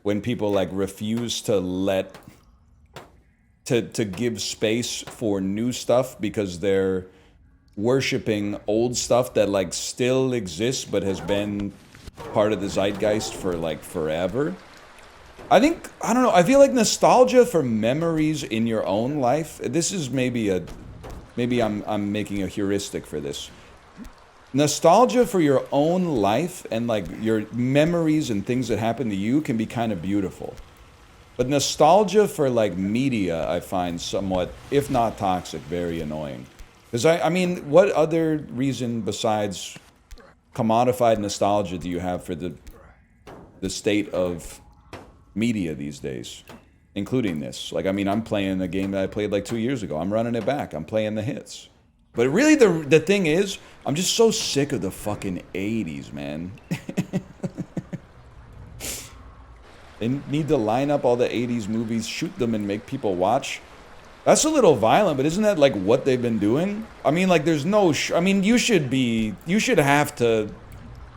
when people, like, refuse to let, to give space for new stuff because they're worshipping old stuff that, like, still exists but has been part of the zeitgeist for, like, forever. I think, I don't know, I feel like nostalgia for memories in your own life, this is maybe I'm making a heuristic for this. Nostalgia for your own life and, like, your memories and things that happen to you can be kind of beautiful. But nostalgia for, like, media, I find somewhat, if not toxic, very annoying. Because, I mean, what other reason besides commodified nostalgia do you have for the state of media these days, including this? Like, I mean, I'm playing a game that I played like 2 years ago. I'm running it back. I'm playing the hits. But really, the thing is, I'm just so sick of the fucking 80s, man. They need to line up all the 80s movies, shoot them, and make people watch. That's a little violent, but isn't that, like, what they've been doing? I mean, like, there's no... I mean, you should have to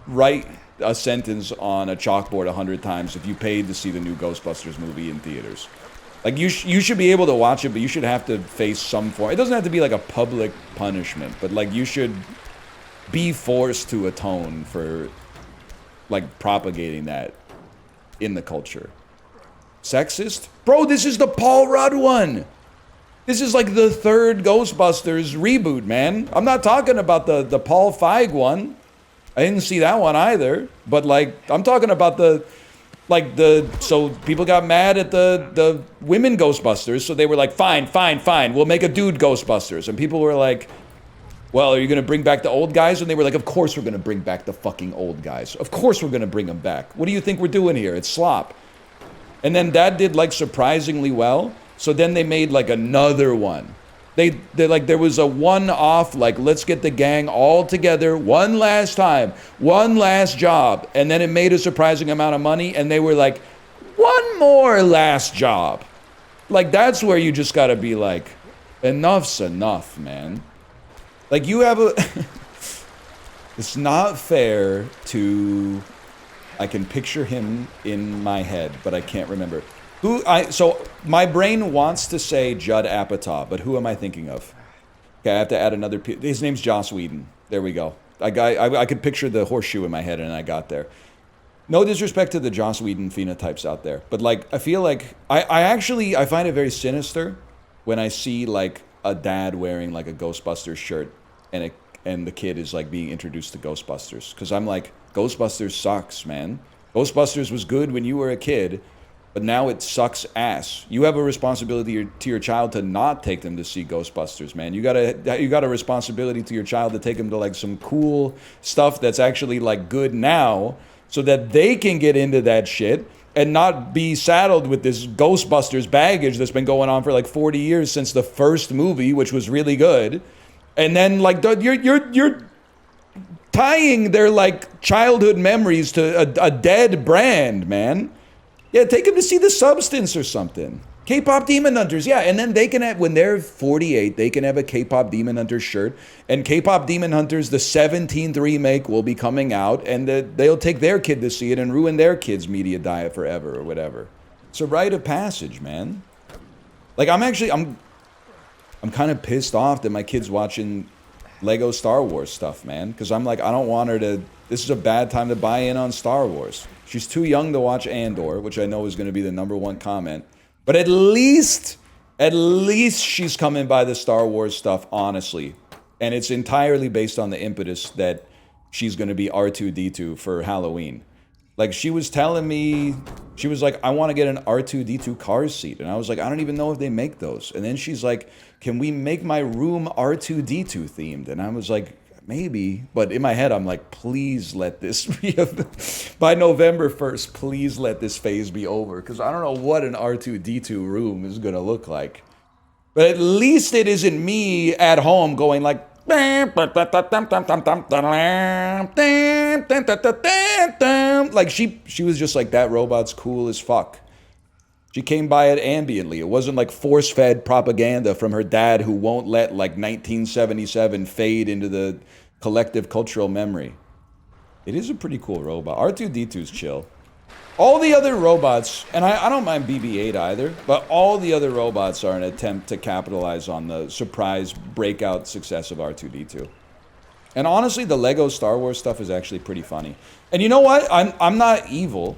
write a sentence on a chalkboard 100 times if you paid to see the new Ghostbusters movie in theaters. Like, you should be able to watch it, but you should have to face some form. It doesn't have to be like a public punishment, but, like, you should be forced to atone for, like, propagating that in the culture. Sexist? Bro, this is the Paul Rudd one! This is like the third Ghostbusters reboot, man. I'm not talking about the Paul Feig one. I didn't see that one either, but, like, I'm talking about so people got mad at the women Ghostbusters, so they were like, fine, we'll make a dude Ghostbusters. And people were like, well, are you gonna bring back the old guys? And they were like, of course we're gonna bring back the fucking old guys. Of course we're gonna bring them back. What do you think we're doing here? It's slop. And then that did, like, surprisingly well, so then they made, like, another one. They like, there was a one-off, like, let's get the gang all together one last time, one last job, and then it made a surprising amount of money, and they were like, one more last job. Like, that's where you just gotta be like, enough's enough, man. Like, you have a... It's not fair to... I can picture him in my head, but I can't remember. So my brain wants to say Judd Apatow, but who am I thinking of? Okay, I have to add another... His name's Joss Whedon. There we go. I could picture the horseshoe in my head, and I got there. No disrespect to the Joss Whedon phenotypes out there, but, like, I feel like... I find it very sinister when I see, like, a dad wearing, like, a Ghostbusters shirt, and the kid is, like, being introduced to Ghostbusters. Because I'm like, Ghostbusters sucks, man. Ghostbusters was good when you were a kid, but now it sucks ass. You have a responsibility to your child to not take them to see Ghostbusters, man. You got a responsibility to your child to take them to, like, some cool stuff that's actually, like, good now, so that they can get into that shit and not be saddled with this Ghostbusters baggage that's been going on for, like, 40 years since the first movie, which was really good. And then, like, you're tying their, like, childhood memories to a dead brand, man. Yeah, take them to see The Substance or something. K-pop Demon Hunters, yeah. And then they can have, when they're 48, they can have a K-pop Demon Hunters shirt. And K-pop Demon Hunters, the 17th remake, will be coming out. And they'll take their kid to see it and ruin their kid's media diet forever or whatever. It's a rite of passage, man. Like, I'm kind of pissed off that my kid's watching Lego Star Wars stuff, man. Because I'm like, I don't want her to... This is a bad time to buy in on Star Wars. She's too young to watch Andor, which I know is going to be the #1 comment. But at least she's coming by the Star Wars stuff, honestly. And it's entirely based on the impetus that she's going to be R2-D2 for Halloween. Like, she was telling me, she was like, I want to get an R2-D2 car seat. And I was like, I don't even know if they make those. And then she's like, can we make my room R2-D2 themed? And I was like, maybe, but in my head, I'm like, please let this be, by November 1st, please let this phase be over, because I don't know what an R2-D2 room is going to look like. But at least it isn't me at home going like, like she was just like, that robot's cool as fuck. She came by it ambiently. It wasn't like force-fed propaganda from her dad who won't let like 1977 fade into the collective cultural memory. It is a pretty cool robot. R2-D2's chill. All the other robots, and I don't mind BB-8 either, but all the other robots are an attempt to capitalize on the surprise breakout success of R2-D2. And honestly, the Lego Star Wars stuff is actually pretty funny. And you know what? I'm not evil.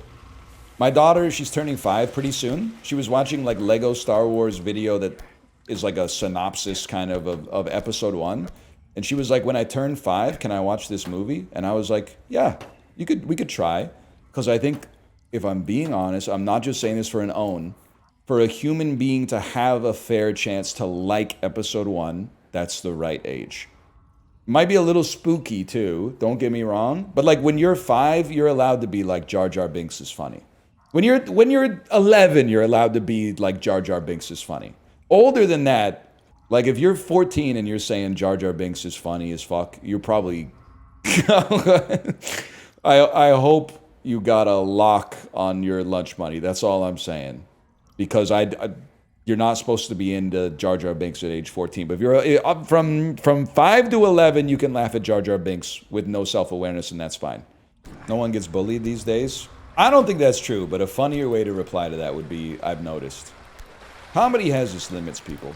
My daughter, she's turning 5 pretty soon. She was watching like Lego Star Wars video that is like a synopsis kind of episode 1. And she was like, when I turn 5, can I watch this movie? And I was like, yeah, we could try. Because I think, if I'm being honest, I'm not just saying this for an own. For a human being to have a fair chance to like episode 1, that's the right age. Might be a little spooky too, don't get me wrong. But like when you're 5, you're allowed to be like Jar Jar Binks is funny. When you're 11, you're allowed to be like Jar Jar Binks is funny. Older than that, like if you're 14 and you're saying Jar Jar Binks is funny as fuck, you're probably... I hope you got a lock on your lunch money. That's all I'm saying. Because you're not supposed to be into Jar Jar Binks at age 14. But if you're from 5 to 11, you can laugh at Jar Jar Binks with no self-awareness, and that's fine. No one gets bullied these days. I don't think that's true, but a funnier way to reply to that would be, I've noticed. Comedy has its limits, people.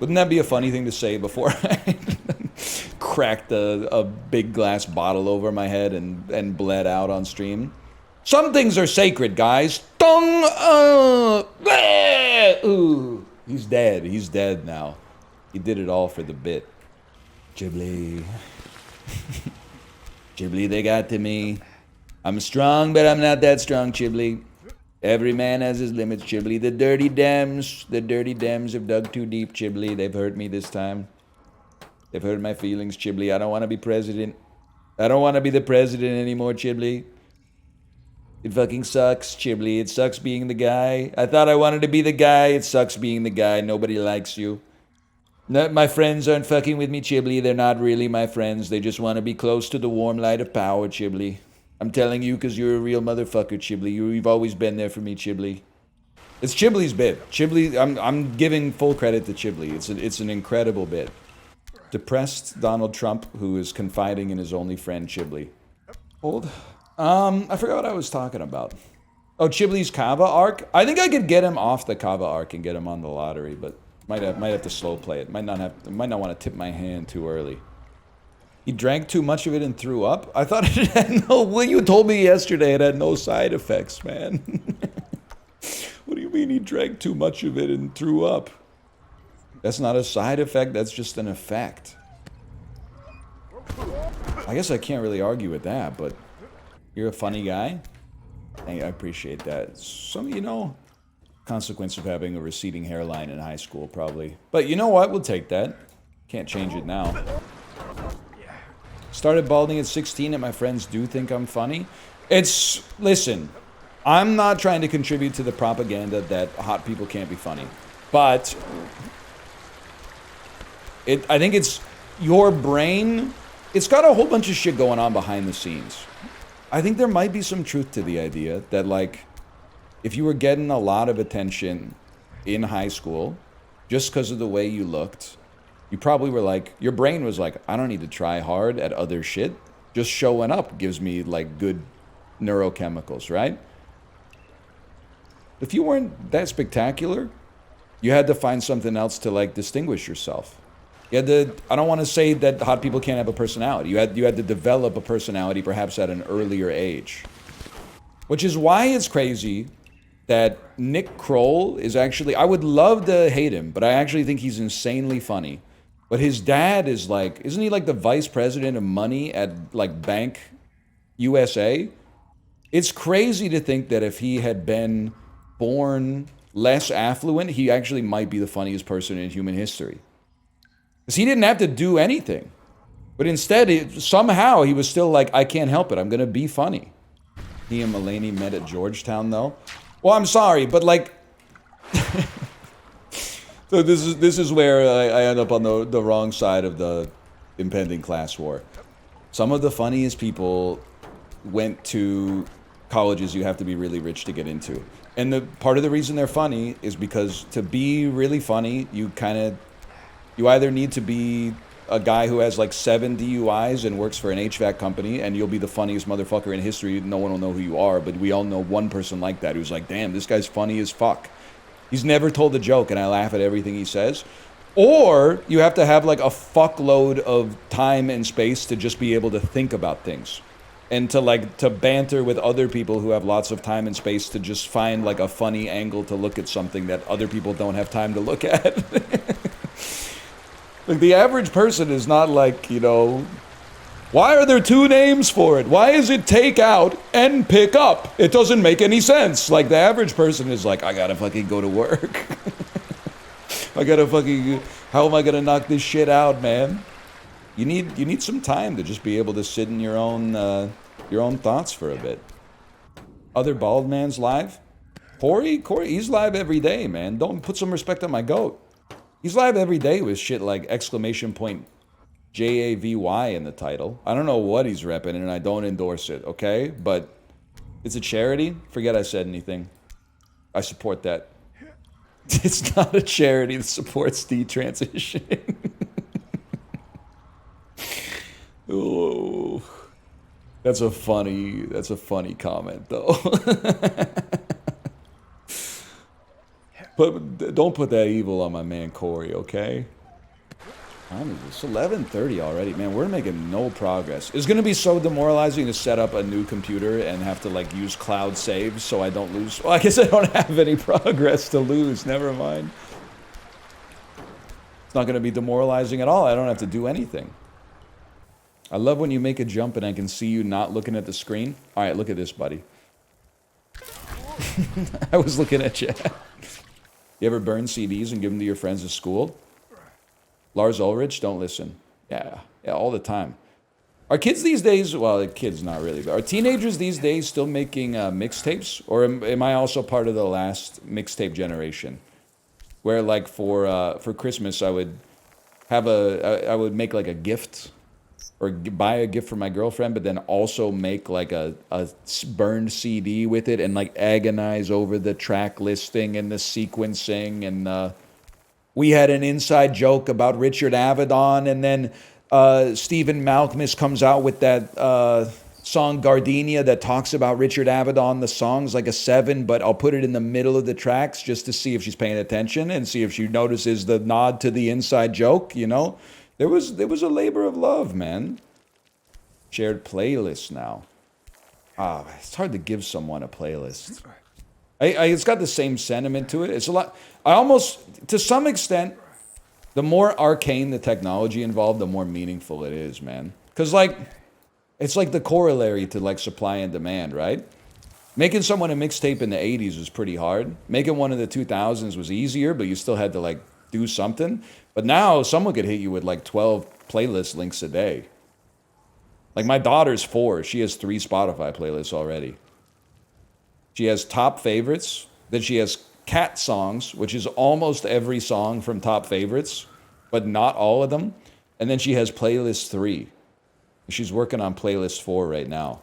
Wouldn't that be a funny thing to say before I cracked a big glass bottle over my head and bled out on stream? Some things are sacred, guys. Ooh. He's dead. He's dead now. He did it all for the bit. Chiblee. Chiblee, they got to me. I'm strong, but I'm not that strong, Chiblee. Every man has his limits, Chiblee. The dirty Dems have dug too deep, Chiblee. They've hurt me this time. They've hurt my feelings, Chiblee. I don't want to be president. I don't want to be the president anymore, Chiblee. It fucking sucks, Chiblee. It sucks being the guy. I thought I wanted to be the guy. It sucks being the guy. Nobody likes you. No, my friends aren't fucking with me, Chiblee. They're not really my friends. They just want to be close to the warm light of power, Chiblee. I'm telling you because you're a real motherfucker, Chiblee. You've always been there for me, Chiblee. It's Chiblee's bit. Chiblee, I'm giving full credit to Chiblee. It's an incredible bit. Depressed Donald Trump, who is confiding in his only friend, Chiblee. Hold. I forgot what I was talking about. Oh, Chiblee's Kava arc? I think I could get him off the Kava arc and get him on the lottery, but might have to slow play it. Might not want to tip my hand too early. He drank too much of it and threw up? I thought it had no... Well, you told me yesterday it had no side effects, man. What do you mean he drank too much of it and threw up? That's not a side effect, that's just an effect. I guess I can't really argue with that, but you're a funny guy. I appreciate that. Some, you know, consequence of having a receding hairline in high school, probably. But you know what? We'll take that. Can't change it now. Started balding at 16 and my friends do think I'm funny. Listen, I'm not trying to contribute to the propaganda that hot people can't be funny. But I think it's your brain. It's got a whole bunch of shit going on behind the scenes. I think there might be some truth to the idea that, like, if you were getting a lot of attention in high school just because of the way you looked, you probably were like, your brain was like, I don't need to try hard at other shit. Just showing up gives me, like, good neurochemicals, right? If you weren't that spectacular, you had to find something else to, like, distinguish yourself. You had to, I don't want to say that hot people can't have a personality. You had to develop a personality perhaps at an earlier age. Which is why it's crazy that Nick Kroll is actually, I would love to hate him, but I actually think he's insanely funny. But his dad is like, isn't he like the vice president of money at like Bank USA? It's crazy to think that if he had been born less affluent, he actually might be the funniest person in human history. Because he didn't have to do anything. But instead, somehow he was still like, I can't help it. I'm going to be funny. He and Mulaney met at Georgetown, though. Well, I'm sorry, but like... So this is where I end up on the wrong side of the impending class war. Some of the funniest people went to colleges you have to be really rich to get into. And the part of the reason they're funny is because to be really funny, you either need to be a guy who has like 7 DUIs and works for an HVAC company, and you'll be the funniest motherfucker in history. No one will know who you are, but we all know one person like that who's like, damn, this guy's funny as fuck. He's never told a joke, and I laugh at everything he says. Or you have to have like a fuckload of time and space to just be able to think about things. And to banter with other people who have lots of time and space to just find like a funny angle to look at something that other people don't have time to look at. Like the average person is not like, you know, why are there 2 names for it? Why is it take out and pick up? It doesn't make any sense. Like the average person is like, I gotta fucking go to work. I gotta fucking, how am I gonna knock this shit out, man? You need some time to just be able to sit in your own thoughts for a bit. Other bald man's live? Kory, he's live every day, man. Don't put some respect on my goat. He's live every day with shit like exclamation point JAVY in the title. I don't know what he's repping, and I don't endorse it, okay? But it's a charity. Forget I said anything. I support that. It's not a charity that supports detransitioning. Oh, that's a funny comment, though. But don't put that evil on my man Kory, okay? It's 11:30 already, man. We're making no progress. It's gonna be so demoralizing to set up a new computer and have to like use cloud saves so I don't lose. Well, I guess I don't have any progress to lose. Never mind. It's not gonna be demoralizing at all. I don't have to do anything. I love when you make a jump and I can see you not looking at the screen. All right, look at this, buddy. I was looking at you. You ever burn CDs and give them to your friends at school? Lars Ulrich, don't listen. Yeah, all the time. Are kids these days, well, kids not really, but are teenagers these days still making mixtapes? Or am I also part of the last mixtape generation? Where like for Christmas I would make like a gift or buy a gift for my girlfriend, but then also make like a burned CD with it and like agonize over the track listing and the sequencing. And we had an inside joke about Richard Avedon, and then Stephen Malkmus comes out with that song Gardenia that talks about Richard Avedon. The song's like a 7, but I'll put it in the middle of the tracks just to see if she's paying attention and see if she notices the nod to the inside joke, you know? There was a labor of love, man. Shared playlists now. It's hard to give someone a playlist. It's got the same sentiment to it. It's a lot. I almost, to some extent, the more arcane the technology involved, the more meaningful it is, man. Because, like, it's like the corollary to, like, supply and demand, right? Making someone a mixtape in the 80s was pretty hard. Making one in the 2000s was easier, but you still had to, like, do something. But now, someone could hit you with, like, 12 playlist links a day. Like, my daughter's 4. She has 3 Spotify playlists already. She has top favorites. Then she has cat songs, which is almost every song from top favorites, but not all of them. And then she has playlist 3. She's working on playlist 4 right now.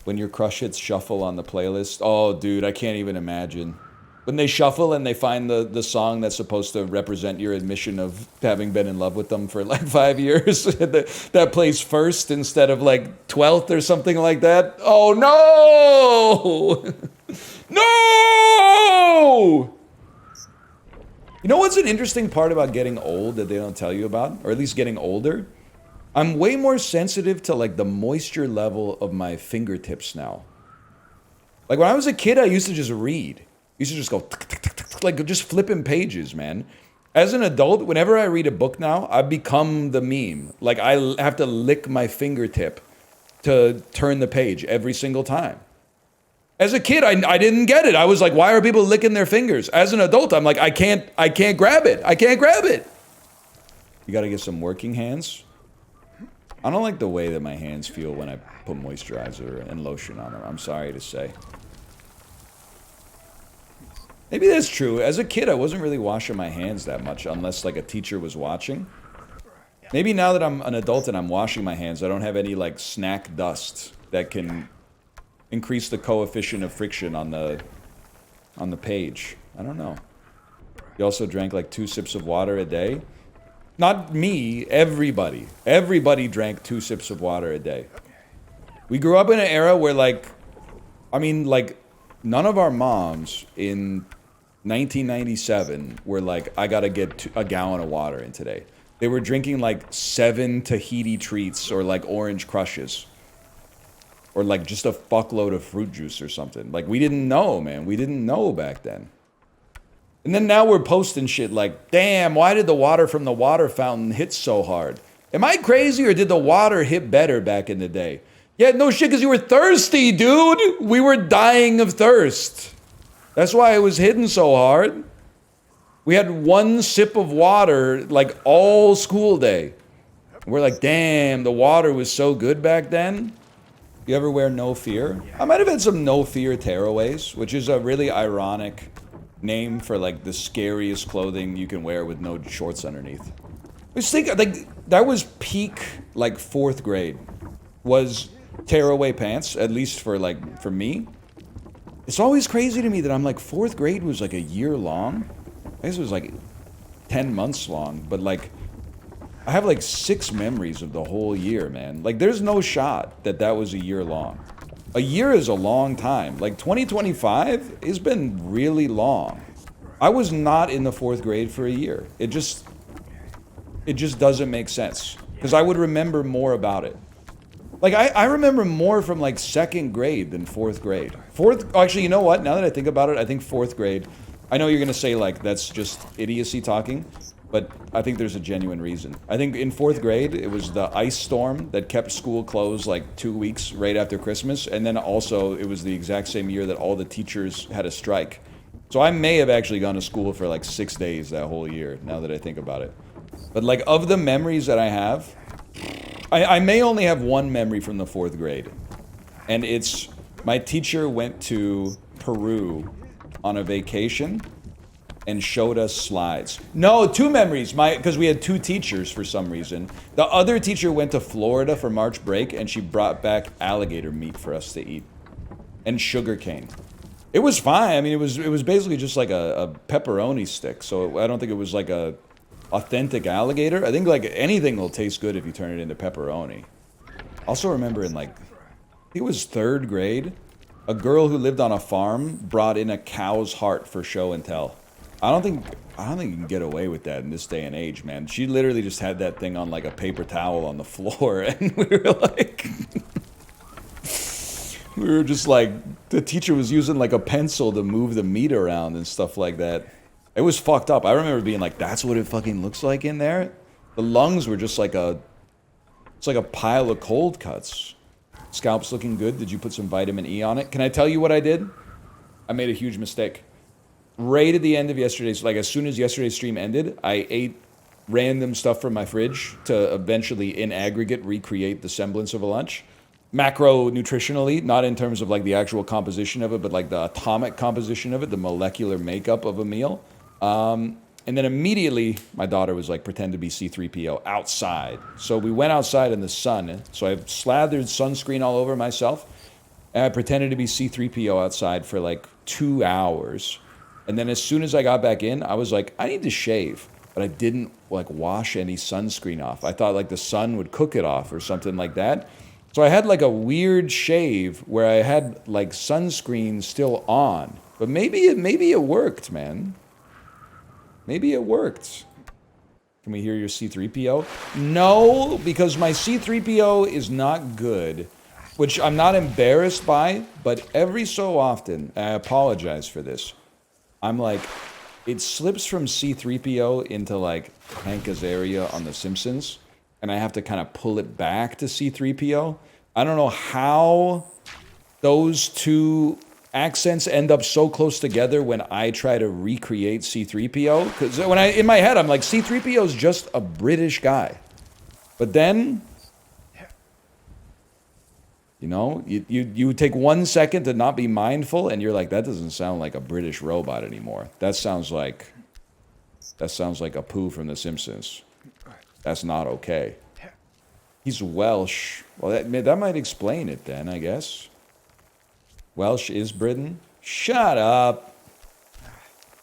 When your crush hits shuffle on the playlist. Oh, dude, I can't even imagine. When they shuffle and they find the song that's supposed to represent your admission of having been in love with them for like 5 years, that plays first instead of like 12th or something like that. Oh, no! No! You know what's an interesting part about getting old that they don't tell you about? Or at least getting older? I'm way more sensitive to like the moisture level of my fingertips now. Like when I was a kid, I used to just read. Used to just go, like just flipping pages, man. As an adult, whenever I read a book now, I've become the meme. Like I have to lick my fingertip to turn the page every single time. As a kid, I didn't get it. I was like, why are people licking their fingers? As an adult, I'm like, I can't grab it. I can't grab it. You gotta get some working hands. I don't like the way that my hands feel when I put moisturizer and lotion on them. I'm sorry to say. Maybe that's true. As a kid, I wasn't really washing my hands that much unless like a teacher was watching. Maybe now that I'm an adult and I'm washing my hands, I don't have any like snack dust that can increase the coefficient of friction on the page. I don't know. You also drank like 2 sips of water a day. Not me, everybody. Everybody drank 2 sips of water a day. We grew up in an era where like, I mean like, none of our moms in 1997 were like, I gotta get a gallon of water in today. They were drinking like 7 Tahiti treats or like orange crushes. Or like just a fuckload of fruit juice or something. Like we didn't know, man. We didn't know back then. And then now we're posting shit like, damn, why did the water from the water fountain hit so hard? Am I crazy or did the water hit better back in the day? Yeah, no shit, because you were thirsty, dude. We were dying of thirst. That's why it was hitting so hard. We had 1 sip of water like all school day. We're like, damn, the water was so good back then. You ever wear No Fear? I might have had some No Fear tearaways, which is a really ironic name for like the scariest clothing you can wear with no shorts underneath. Just think, like, that was peak like 4th grade. Was tearaway pants, at least for like, for me. It's always crazy to me that I'm like, 4th grade was like a year long. I guess it was like 10 months long, but like, I have like 6 memories of the whole year, man. Like, there's no shot that that was a year long. A year is a long time. Like, 2025 has been really long. I was not in the 4th grade for a year. It just doesn't make sense. Because I would remember more about it. Like, I remember more from, like, 2nd grade than 4th grade. Actually, you know what? Now that I think about it, I think 4th grade... I know you're going to say, like, that's just idiocy talking, but I think there's a genuine reason. I think in 4th grade, it was the ice storm that kept school closed, like, 2 weeks right after Christmas, and then also it was the exact same year that all the teachers had a strike. So I may have actually gone to school for, like, 6 days that whole year, now that I think about it. But, like, of the memories that I have... I may only have one memory from the 4th grade, and it's my teacher went to Peru on a vacation and showed us slides. No, 2 memories, because we had 2 teachers for some reason. The other teacher went to Florida for March break, and she brought back alligator meat for us to eat, and sugar cane. It was fine. I mean, it was basically just like a pepperoni stick, so I don't think it was like a authentic alligator. I think like anything will taste good if you turn it into pepperoni. Also remember in like, I think it was 3rd grade, a girl who lived on a farm brought in a cow's heart for show and tell. I don't think you can get away with that in this day and age, man. She literally just had that thing on like a paper towel on the floor, and we were like, we were just like, the teacher was using like a pencil to move the meat around and stuff like that. It was fucked up. I remember being like, that's what it fucking looks like in there? The lungs were just like it's like a pile of cold cuts. Scalp's looking good. Did you put some vitamin E on it? Can I tell you what I did? I made a huge mistake. Right at the end of yesterday's, like as soon as yesterday's stream ended, I ate random stuff from my fridge to eventually, in aggregate, recreate the semblance of a lunch. Macro-nutritionally, not in terms of like the actual composition of it, but like the atomic composition of it, the molecular makeup of a meal. And then immediately, my daughter was like, pretend to be C-3PO outside. So we went outside in the sun. So I slathered sunscreen all over myself. And I pretended to be C-3PO outside for like 2 hours. And then as soon as I got back in, I was like, I need to shave. But I didn't like wash any sunscreen off. I thought like the sun would cook it off or something like that. So I had like a weird shave where I had like sunscreen still on. But maybe it worked, man. Maybe it worked. Can we hear your C-3PO? No, because my C-3PO is not good, which I'm not embarrassed by, but every so often, and I apologize for this, I'm like, it slips from C-3PO into like Hank Azaria on The Simpsons, and I have to kind of pull it back to C-3PO. I don't know how those 2 accents end up so close together when I try to recreate C-3PO. Because when in my head, I'm like, C-3PO is just a British guy. But then, you know, you take 1 second to not be mindful, and you're like, that doesn't sound like a British robot anymore. That sounds like a poo from The Simpsons. That's not okay. He's Welsh. Well, that might explain it then, I guess. Welsh is Britain? Shut up.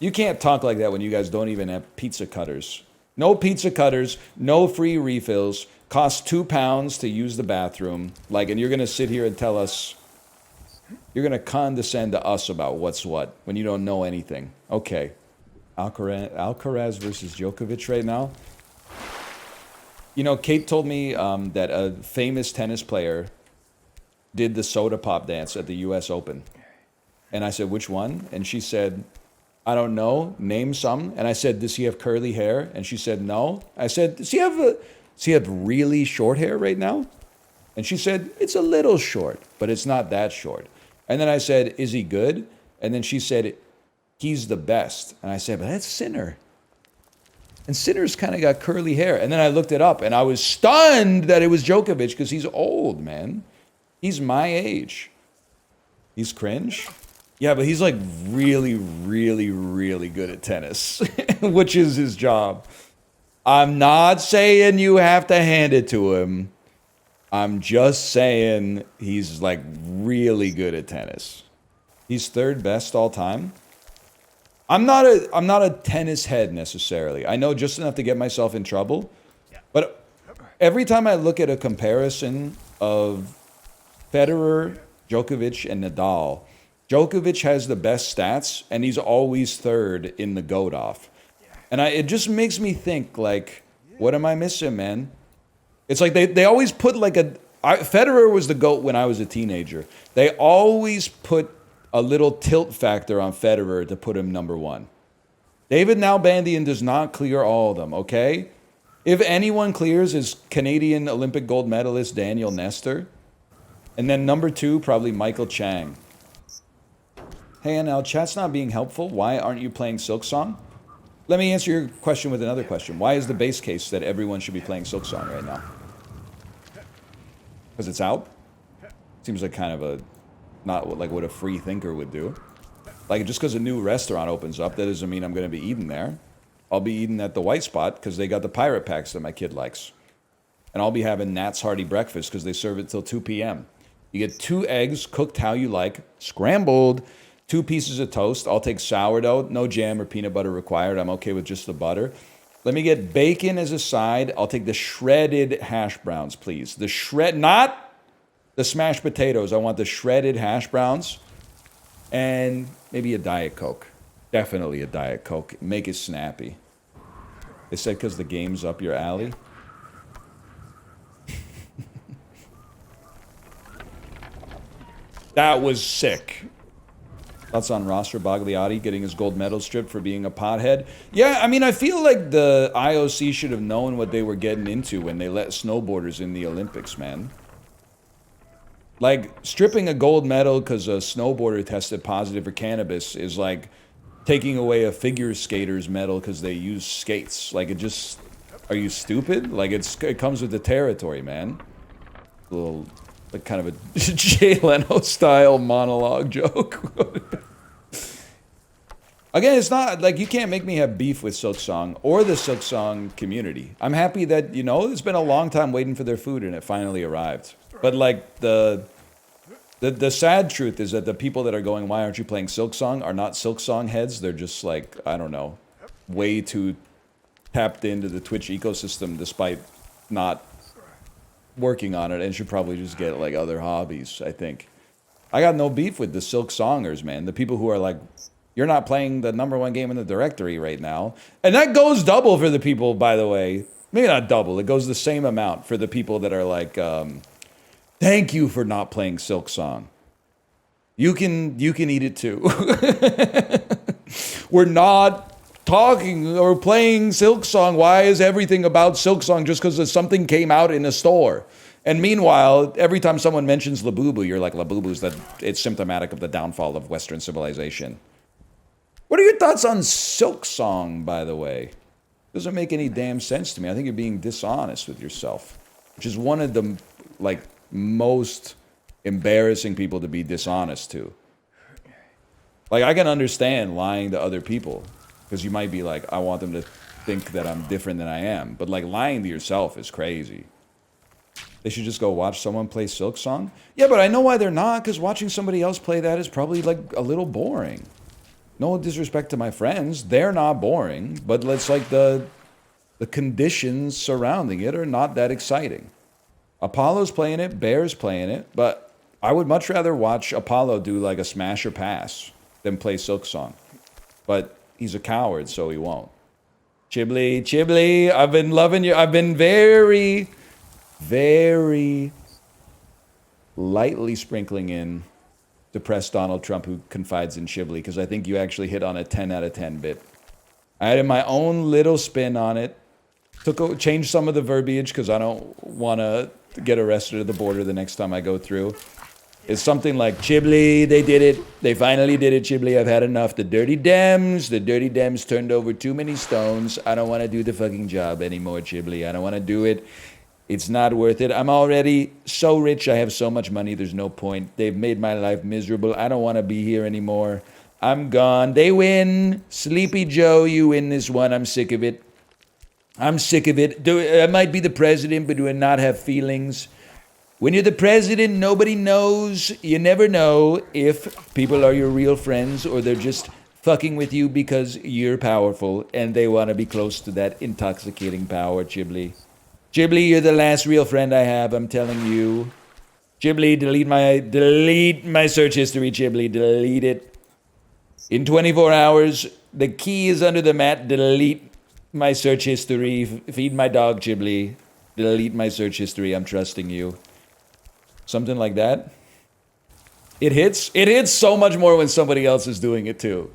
You can't talk like that when you guys don't even have pizza cutters. No pizza cutters, no free refills, cost £2 to use the bathroom. Like, and you're going to sit here and tell us, you're going to condescend to us about what's what when you don't know anything. Okay. Alcaraz versus Djokovic right now. You know, Kate told me that a famous tennis player did the soda pop dance at the U.S. Open. And I said, which one? And she said, I don't know. Name some. And I said, does he have curly hair? And she said, no. I said, does he have really short hair right now? And she said, it's a little short, but it's not that short. And then I said, is he good? And then she said, he's the best. And I said, but that's Sinner. And Sinner's kind of got curly hair. And then I looked it up, and I was stunned that it was Djokovic because he's old, man. He's my age. He's cringe. Yeah, but he's like really, really, really good at tennis, which is his job. I'm not saying you have to hand it to him. I'm just saying he's like really good at tennis. He's third best all time. I'm not a tennis head necessarily. I know just enough to get myself in trouble. But every time I look at a comparison of Federer, Djokovic, and Nadal, Djokovic has the best stats, and he's always third in the GOAT-off. And it just makes me think, like, what am I missing, man? It's like they always put like Federer was the GOAT when I was a teenager. They always put a little tilt factor on Federer to put him number one. David Nalbandian does not clear all of them, okay? If anyone clears is Canadian Olympic gold medalist Daniel Nestor. And then number two, probably Michael Chang. Hey, NL, chat's not being helpful. Why aren't you playing Silksong? Let me answer your question with another question. Why is the base case that everyone should be playing Silksong right now? Because it's out? Seems like kind of a... not like what a free thinker would do. Like, just because a new restaurant opens up, that doesn't mean I'm going to be eating there. I'll be eating at the White Spot because they got the pirate packs that my kid likes. And I'll be having Nat's Hearty Breakfast because they serve it till 2 p.m. You get 2 eggs cooked how you like, scrambled, 2 pieces of toast. I'll take sourdough, no jam or peanut butter required. I'm okay with just the butter. Let me get bacon as a side. I'll take the shredded hash browns, please. Not the smashed potatoes. I want the shredded hash browns. And maybe a Diet Coke. Definitely a Diet Coke. Make it snappy. They said because the game's up your alley. That was sick. Thoughts on Roster Bagliati getting his gold medal stripped for being a pothead? Yeah, I mean, I feel like the IOC should have known what they were getting into when they let snowboarders in the Olympics, man. Like, stripping a gold medal because a snowboarder tested positive for cannabis is like taking away a figure skater's medal because they use skates. Like, it just... Are you stupid? Like, it comes with the territory, man. A little... like kind of a Jay Leno style monologue joke. Again, it's not like you can't make me have beef with Silksong or the Silksong community. I'm happy that, you know, it's been a long time waiting for their food and it finally arrived. But like the sad truth is that the people that are going, why aren't you playing Silksong, are not Silksong heads. They're just like, I don't know, way too tapped into the Twitch ecosystem despite not working on it, and should probably just get like other hobbies, I think. I got no beef with the Silksongers, man. The people who are like, you're not playing the #1 game in the directory right now. And that goes double for the people, by the way. Maybe not double. It goes the same amount for the people that are like, thank you for not playing Silksong. You can eat it too. We're not talking or playing Silksong. Why is everything about Silksong just because something came out in a store? And meanwhile, every time someone mentions Labubu, you're like, Labubu's that it's symptomatic of the downfall of Western civilization. What are your thoughts on Silksong, by the way? Doesn't make any damn sense to me. I think you're being dishonest with yourself, which is one of the like most embarrassing people to be dishonest to. Like, I can understand lying to other people because you might be like, I want them to think that I'm different than I am. But like lying to yourself is crazy. They should just go watch someone play Silksong. Yeah, but I know why they're not, because watching somebody else play that is probably like a little boring. No disrespect to my friends, they're not boring, but it's like the conditions surrounding it are not that exciting. Apollo's playing it, Bear's playing it, but I would much rather watch Apollo do like a smash or pass than play Silksong. But he's a coward, so he won't. Chiblee, I've been loving you. I've been very, very lightly sprinkling in depressed Donald Trump who confides in Chiblee, because I think you actually hit on a 10 out of 10 bit. I added my own little spin on it. Changed some of the verbiage because I don't want to get arrested at the border the next time I go through. It's something like, Chiblee, they did it. They finally did it, Chiblee. I've had enough. The dirty Dems turned over too many stones. I don't want to do the fucking job anymore, Chiblee. I don't want to do it. It's not worth it. I'm already so rich. I have so much money. There's no point. They've made my life miserable. I don't want to be here anymore. I'm gone. They win. Sleepy Joe, you win this one. I'm sick of it. I'm sick of it. I might be the president, but do I not have feelings? When you're the president, nobody knows. You never know if people are your real friends or they're just fucking with you because you're powerful and they want to be close to that intoxicating power, Chiblee. Chiblee, you're the last real friend I have, I'm telling you. Chiblee, delete my search history, Chiblee, delete it. In 24 hours, the key is under the mat, delete my search history. Feed my dog, Chiblee. Delete my search history, I'm trusting you. Something like that. It hits so much more when somebody else is doing it too.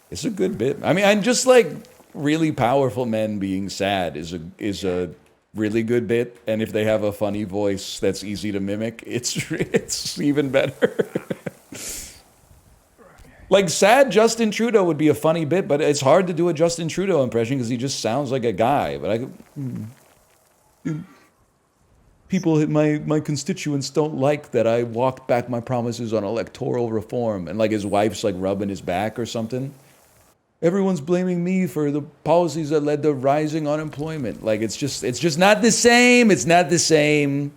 It's a good bit. I mean, I'm just like really powerful men being sad is a really good bit, and if they have a funny voice that's easy to mimic, it's even better. Like sad Justin Trudeau would be a funny bit, but it's hard to do a Justin Trudeau impression because he just sounds like a guy. But people, my constituents don't like that I walked back my promises on electoral reform, and like his wife's like rubbing his back or something. Everyone's blaming me for the policies that led to rising unemployment. Like, it's just not the same. It's not the same.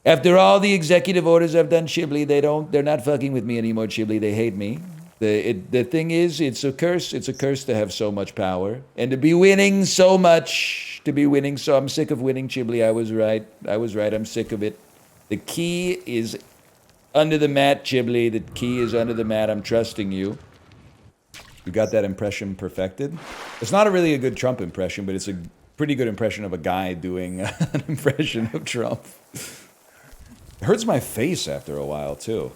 After all the executive orders I've done, Chiblee, they're not fucking with me anymore, Chiblee. They hate me. The thing is, it's a curse. It's a curse to have so much power and to be winning so much. I'm sick of winning, Chiblee. I was right. I'm sick of it. The key is under the mat, Chiblee. The key is under the mat. I'm trusting you. You got that impression perfected. It's not really a good Trump impression, but it's a pretty good impression of a guy doing an impression of Trump. It hurts my face after a while, too.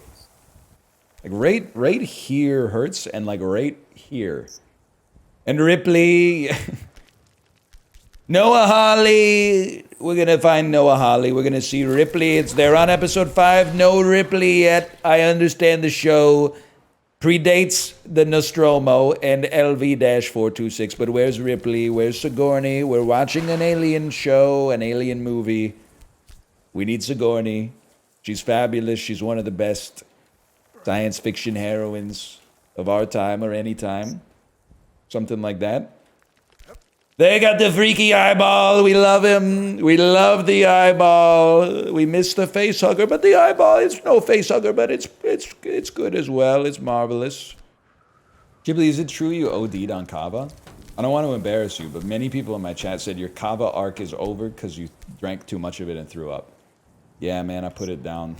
Like, right here hurts, and, like, right here. And Ripley... Noah Hawley... We're gonna find Noah Hawley. We're gonna see Ripley. They're on episode 5. No Ripley yet. I understand the show predates the Nostromo and LV-426, but where's Ripley? Where's Sigourney? We're watching an alien show, an alien movie. We need Sigourney. She's fabulous. She's one of the best science fiction heroines of our time or any time. Something like that. They got the freaky eyeball. We love him. We love the eyeball. We miss the face hugger, but the eyeball, it's no face hugger, but it's good as well. It's marvelous. Chiblee, is it true you OD'd on Kava? I don't want to embarrass you, but many people in my chat said your Kava arc is over because you drank too much of it and threw up. Yeah, man, I put it down.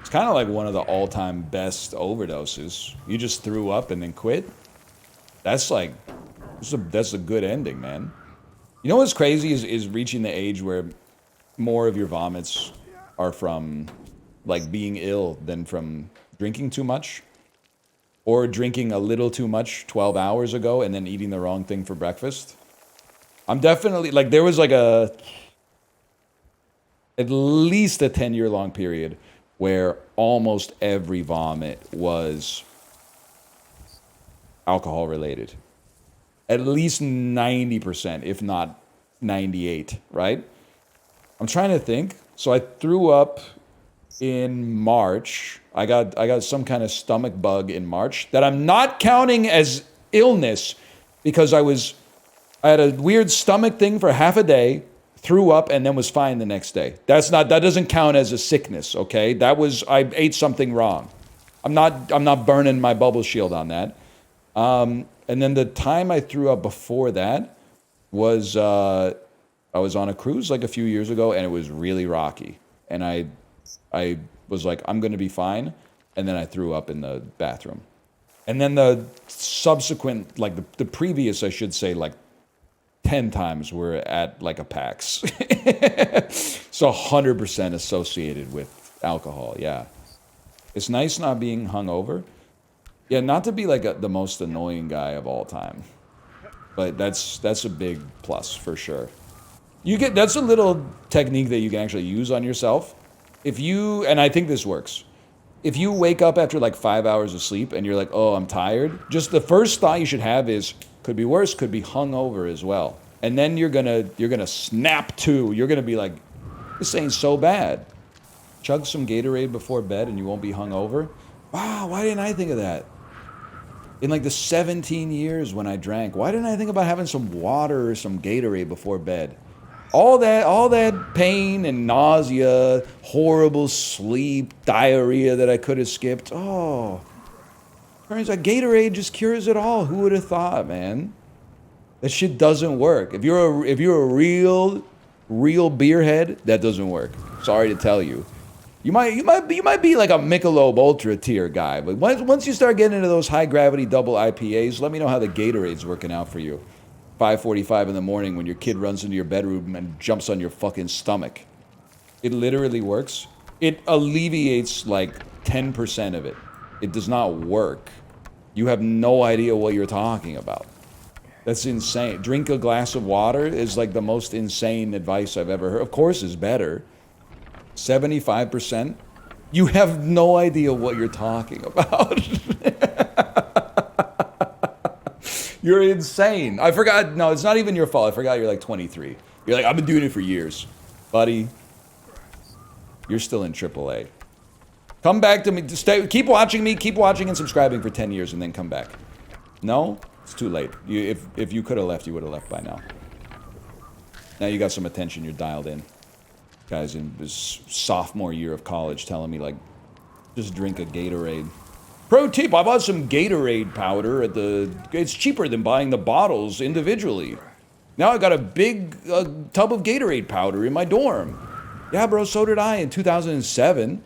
It's kind of like one of the all-time best overdoses. You just threw up and then quit. That's like... That's a good ending, man. You know what's crazy is reaching the age where more of your vomits are from, like, being ill than from drinking too much. or drinking a little too much 12 hours ago and then eating the wrong thing for breakfast. I'm definitely, like, there was like at least a 10-year long period where almost every vomit was alcohol related. At least 90%, if not 98, right? I'm trying to think. So I threw up in March. I got some kind of stomach bug in March that I'm not counting as illness because I had a weird stomach thing for half a day, threw up, and then was fine the next day. That doesn't count as a sickness, okay? I ate something wrong. I'm not burning my bubble shield on that. And then the time I threw up before that was I was on a cruise like a few years ago, and it was really rocky. And I was like, I'm gonna be fine, and then I threw up in the bathroom. And then the subsequent, like the previous, I should say, like 10 times were at like a PAX. So 100% associated with alcohol, yeah. It's nice not being hungover. Yeah, not to be like the most annoying guy of all time, but that's a big plus for sure. That's a little technique that you can actually use on yourself. And I think this works. If you wake up after like 5 hours of sleep and you're like, oh, I'm tired, just the first thought you should have is, could be worse, could be hungover as well. And then you're gonna snap to. You're gonna be like, this ain't so bad. Chug some Gatorade before bed and you won't be hungover. Wow, why didn't I think of that? In like the 17 years when I drank, why didn't I think about having some water or some Gatorade before bed? All that pain and nausea, horrible sleep, diarrhea that I could have skipped. Oh, turns out Gatorade just cures it all. Who would have thought, man? That shit doesn't work. If you're a real beerhead, that doesn't work. Sorry to tell you. You might be like a Michelob Ultra tier guy, but once you start getting into those high gravity double IPAs, let me know how the Gatorade's working out for you. 5:45 in the morning when your kid runs into your bedroom and jumps on your fucking stomach. It literally works. It alleviates like 10% of it. It does not work. You have no idea what you're talking about. That's insane. Drink a glass of water is like the most insane advice I've ever heard. Of course, it's better. 75%? You have no idea what you're talking about. You're insane. I forgot. No, it's not even your fault. I forgot you're like 23. You're like, I've been doing it for years. Buddy, you're still in AAA. Come back to me. Keep watching me. Keep watching and subscribing for 10 years and then come back. No? It's too late. If you could have left, you would have left by now. Now you got some attention. You're dialed in. Guys in his sophomore year of college telling me, like, just drink a Gatorade. Pro tip, I bought some Gatorade powder it's cheaper than buying the bottles individually. Now I got a big tub of Gatorade powder in my dorm. Yeah, bro, so did I in 2007.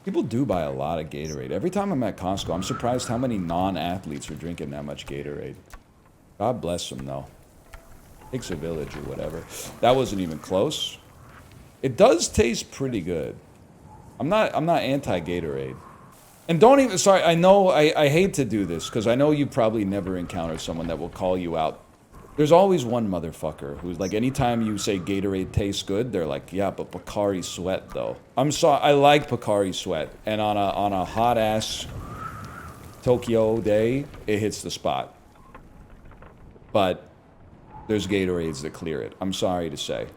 People do buy a lot of Gatorade. Every time I'm at Costco, I'm surprised how many non-athletes are drinking that much Gatorade. God bless them, though. Takes a village or whatever. That wasn't even close. It does taste pretty good. I'm not anti-Gatorade. And don't even, sorry, I know, I hate to do this, because I know you probably never encountered someone that will call you out. There's always one motherfucker who's like, anytime you say Gatorade tastes good, they're like, yeah, but Pocari Sweat, though. I'm sorry, I like Pocari Sweat, and on a hot-ass Tokyo day, it hits the spot. But there's Gatorades that clear it. I'm sorry to say.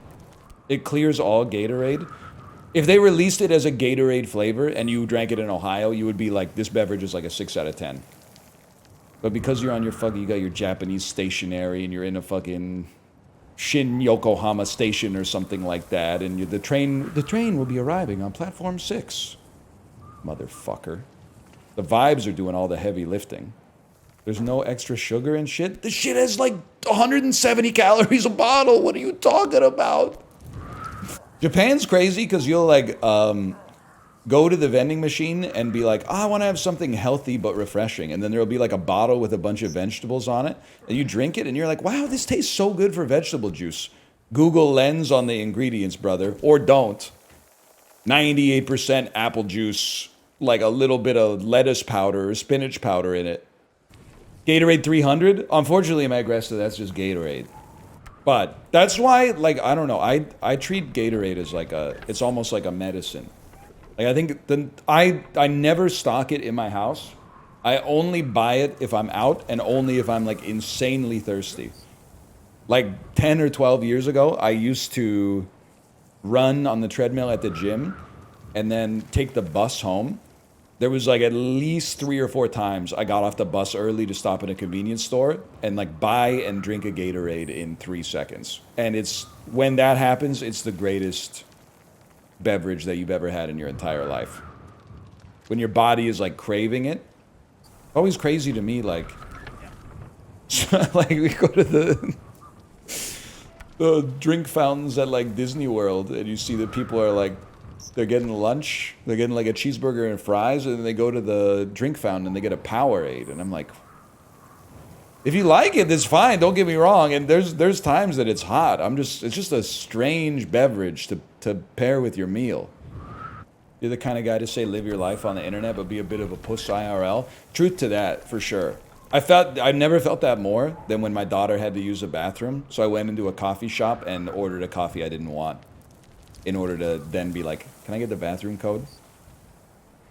It clears all Gatorade. If they released it as a Gatorade flavor and you drank it in Ohio, you would be like, this beverage is like a 6 out of 10. But because you're on your you got your Japanese stationery and you're in a fucking Shin Yokohama station or something like that, and the train will be arriving on platform 6. Motherfucker. The vibes are doing all the heavy lifting. There's no extra sugar and shit. This shit has like 170 calories a bottle. What are you talking about? Japan's crazy because you'll like go to the vending machine and be like, oh, I want to have something healthy but refreshing. And then there'll be like a bottle with a bunch of vegetables on it. And you drink it and you're like, wow, this tastes so good for vegetable juice. Google Lens on the ingredients, brother. Or don't. 98% apple juice, like a little bit of lettuce powder or spinach powder in it. Gatorade 300? Unfortunately, my aggressive, that's just Gatorade. But that's why, like, I don't know. I treat Gatorade as like it's almost like a medicine. Like, I think I never stock it in my house. I only buy it if I'm out and only if I'm like insanely thirsty. Like 10 or 12 years ago, I used to run on the treadmill at the gym and then take the bus home. There was like at least 3 or 4 times I got off the bus early to stop at a convenience store and like buy and drink a Gatorade in 3 seconds. And it's when that happens, it's the greatest beverage that you've ever had in your entire life. When your body is like craving it. Always crazy to me, like like we go to the drink fountains at like Disney World and you see that people are like, they're getting lunch, they're getting like a cheeseburger and fries, and then they go to the drink fountain and they get a Powerade. And I'm like, if you like it, that's fine, don't get me wrong. And there's times that it's hot. It's just a strange beverage to pair with your meal. You're the kind of guy to say live your life on the internet but be a bit of a puss IRL. Truth to that, for sure. I never felt that more than when my daughter had to use a bathroom. So I went into a coffee shop and ordered a coffee I didn't want, in order to then be like, can I get the bathroom code?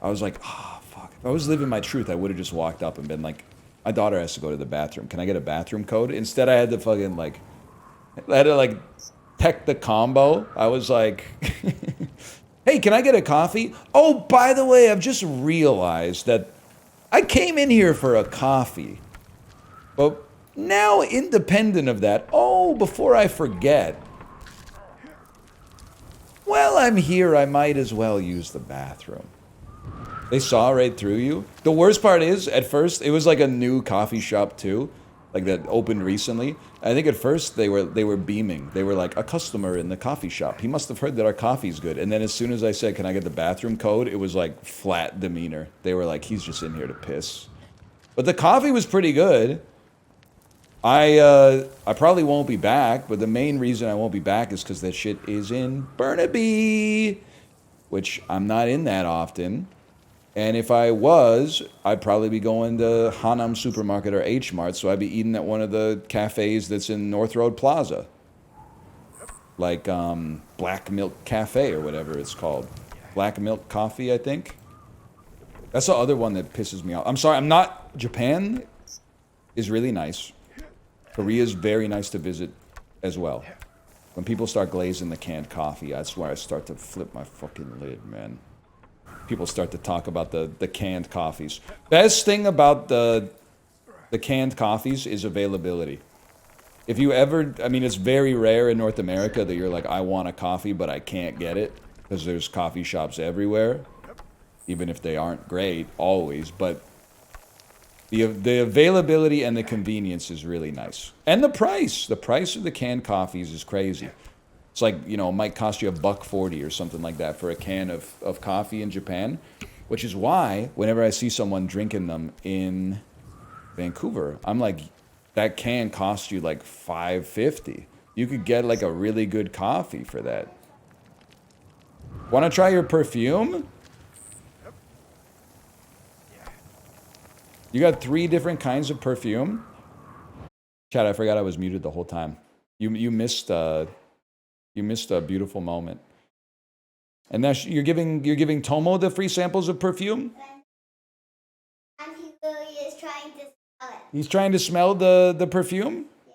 I was like, oh, fuck. If I was living my truth, I would have just walked up and been like, my daughter has to go to the bathroom. Can I get a bathroom code? Instead, I had to fucking like, I had to like tech the combo. I was like, hey, can I get a coffee? Oh, by the way, I've just realized that I came in here for a coffee. But now, independent of that, before I forget, while I'm here, I might as well use the bathroom. They saw right through you. The worst part is, at first, it was like a new coffee shop too, like that opened recently. I think at first they were beaming. They were like, a customer in the coffee shop. He must have heard that our coffee's good. And then as soon as I said, can I get the bathroom code? It was like flat demeanor. They were like, he's just in here to piss. But the coffee was pretty good. I probably won't be back, but the main reason I won't be back is because that shit is in Burnaby, which I'm not in that often. And if I was, I'd probably be going to Hanam Supermarket or H Mart, so I'd be eating at one of the cafes that's in North Road Plaza. Like Black Milk Cafe or whatever it's called. Black Milk Coffee, I think. That's the other one that pisses me off. I'm sorry, Japan is really nice. Korea is very nice to visit as well. When people start glazing the canned coffee, that's where I start to flip my fucking lid, man. People start to talk about the canned coffees. Best thing about the canned coffees is availability. If you ever, it's very rare in North America that you're like, I want a coffee, but I can't get it, because there's coffee shops everywhere, even if they aren't great, always, but the availability and the convenience is really nice. And the price of the canned coffees is crazy. It's like, it might cost you $1.40 or something like that for a can of coffee in Japan, which is why whenever I see someone drinking them in Vancouver, I'm like, that can cost you like $5.50. You could get like a really good coffee for that. Want to try your perfume? You got 3 different kinds of perfume. Chad, I forgot I was muted the whole time. You missed a beautiful moment. And now you're giving Tomo the free samples of perfume? And he really is trying to smell it. He's trying to smell the perfume? Yeah.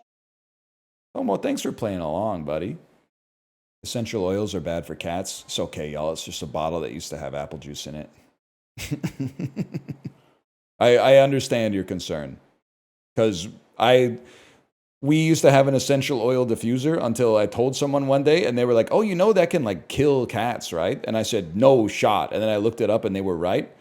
Tomo, thanks for playing along, buddy. Essential oils are bad for cats. It's okay, y'all. It's just a bottle that used to have apple juice in it. I understand your concern. Because we used to have an essential oil diffuser until I told someone one day, and they were like, oh, that can like kill cats, right? And I said, no shot. And then I looked it up and they were right.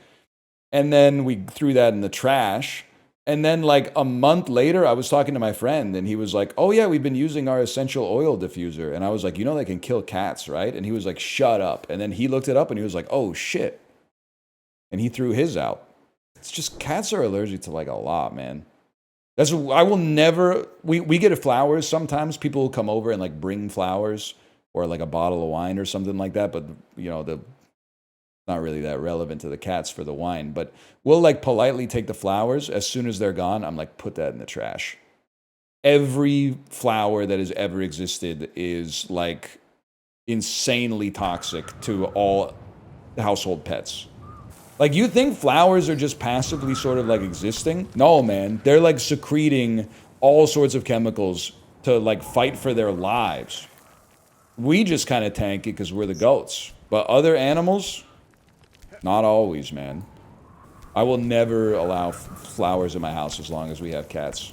And then we threw that in the trash. And then like a month later, I was talking to my friend and he was like, oh yeah, we've been using our essential oil diffuser. And I was like, that can kill cats, right? And he was like, shut up. And then he looked it up and he was like, oh shit. And he threw his out. It's just cats are allergic to like a lot, man. I will never, we get flowers sometimes. People will come over and like bring flowers or like a bottle of wine or something like that. But, not not really that relevant to the cats for the wine, but we'll like politely take the flowers. As soon as they're gone, I'm like, put that in the trash. Every flower that has ever existed is like insanely toxic to all household pets. Like, you think flowers are just passively sort of like existing? No, man. They're like secreting all sorts of chemicals to like fight for their lives. We just kind of tank it because we're the goats. But other animals, not always, man. I will never allow flowers in my house as long as we have cats.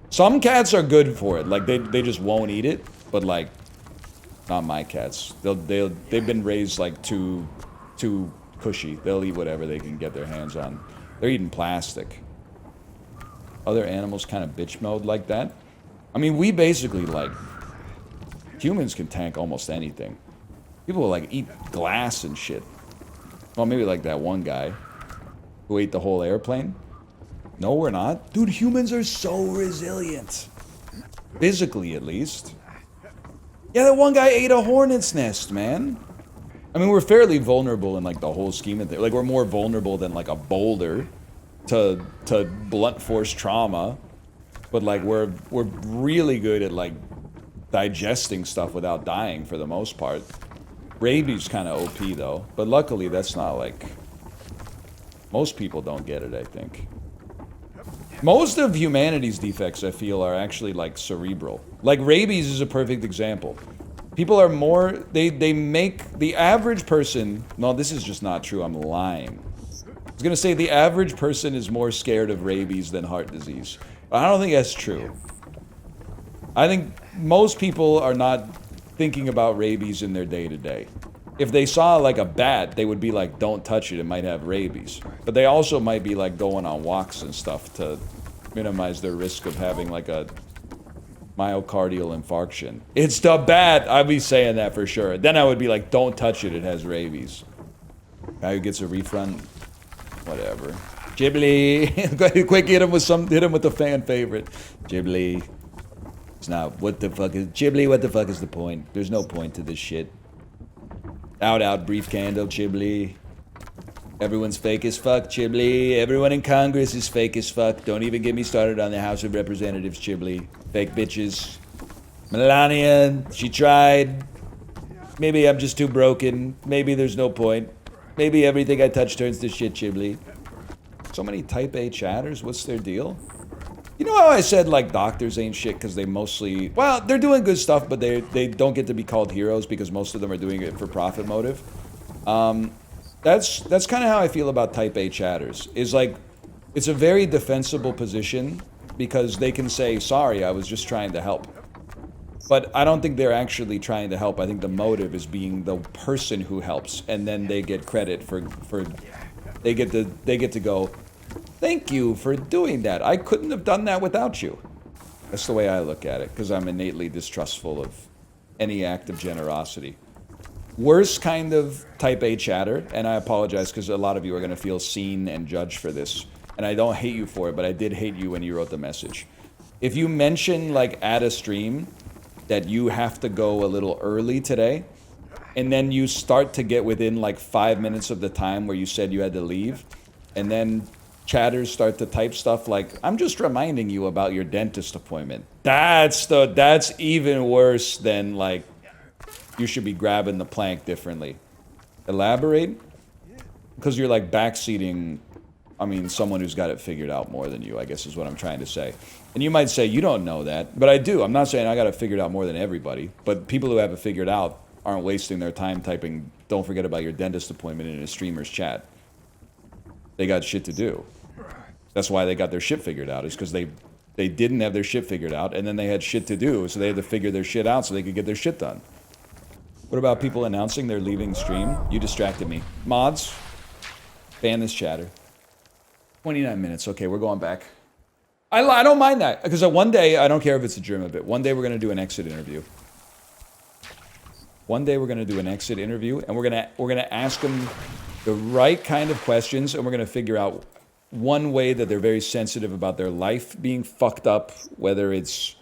Some cats are good for it. Like, they just won't eat it. But, like, not my cats. They've been raised, like, too cushy. They'll eat whatever they can get their hands on. They're eating plastic. Other animals kind of bitch mode like that. I mean, we basically, like, humans can tank almost anything. People will, like, eat glass and shit. Well, maybe like that one guy who ate the whole airplane. No, we're not. Dude, humans are so resilient. Physically, at least. Yeah, that one guy ate a hornet's nest, man. I mean, we're fairly vulnerable in, like, the whole scheme of things. Like, we're more vulnerable than, like, a boulder to blunt force trauma. But, like, we're really good at, like, digesting stuff without dying for the most part. Rabies kind of OP, though. But luckily, that's not, like... Most people don't get it, I think. Most of humanity's defects, I feel, are actually, like, cerebral. Like, rabies is a perfect example. People are more... They make... The average person... No, this is just not true. I'm lying. I was gonna say the average person is more scared of rabies than heart disease. But I don't think that's true. I think most people are not thinking about rabies in their day-to-day. If they saw, like, a bat, they would be like, don't touch it, it might have rabies. But they also might be, like, going on walks and stuff to minimize their risk of having, like, a myocardial infarction. It's the bat! I'd be saying that for sure. Then I would be like, don't touch it, it has rabies. Guy who gets a refund, whatever. Chiblee! Quick, hit him with the fan favorite. Chiblee. It's not, what the fuck is... Chiblee, what the fuck is the point? There's no point to this shit. Out, brief candle, Chiblee. Everyone's fake as fuck, Chiblee. Everyone in Congress is fake as fuck. Don't even get me started on the House of Representatives, Chiblee. Fake bitches. Melania, she tried. Maybe I'm just too broken. Maybe there's no point. Maybe everything I touch turns to shit, Chiblee. So many type A chatters, what's their deal? You know how I said, like, doctors ain't shit because they mostly... Well, they're doing good stuff, but they don't get to be called heroes because most of them are doing it for profit motive. That's kind of how I feel about type A chatters. Is like, it's a very defensible position because they can say, sorry, I was just trying to help. But I don't think they're actually trying to help. I think the motive is being the person who helps, and then they get credit for they get to go, thank you for doing that. I couldn't have done that without you. That's the way I look at it, because I'm innately distrustful of any act of generosity. Worst kind of type A chatter, and I apologize because a lot of you are going to feel seen and judged for this, and I don't hate you for it, but I did hate you when you wrote the message. If you mention, like, at a stream that you have to go a little early today, and then you start to get within, like, 5 minutes of the time where you said you had to leave, and then chatters start to type stuff like, I'm just reminding you about your dentist appointment. That's even worse than, like, you should be grabbing the plank differently. Elaborate? Because you're, like, backseating, I mean, someone who's got it figured out more than you, I guess is what I'm trying to say. And you might say, you don't know that, but I do. I'm not saying I got it figured out more than everybody, but people who have it figured out aren't wasting their time typing, don't forget about your dentist appointment in a streamer's chat. They got shit to do. That's why they got their shit figured out, is because they didn't have their shit figured out, and then they had shit to do, so they had to figure their shit out so they could get their shit done. What about people announcing they're leaving stream? You distracted me. Mods, ban this chatter. 29 minutes. Okay, we're going back. I don't mind that, because one day, I don't care if it's a German bit, one day we're going to do an exit interview. One day we're going to do an exit interview, and we're going to ask them the right kind of questions, and we're going to figure out one way that they're very sensitive about their life being fucked up, whether it's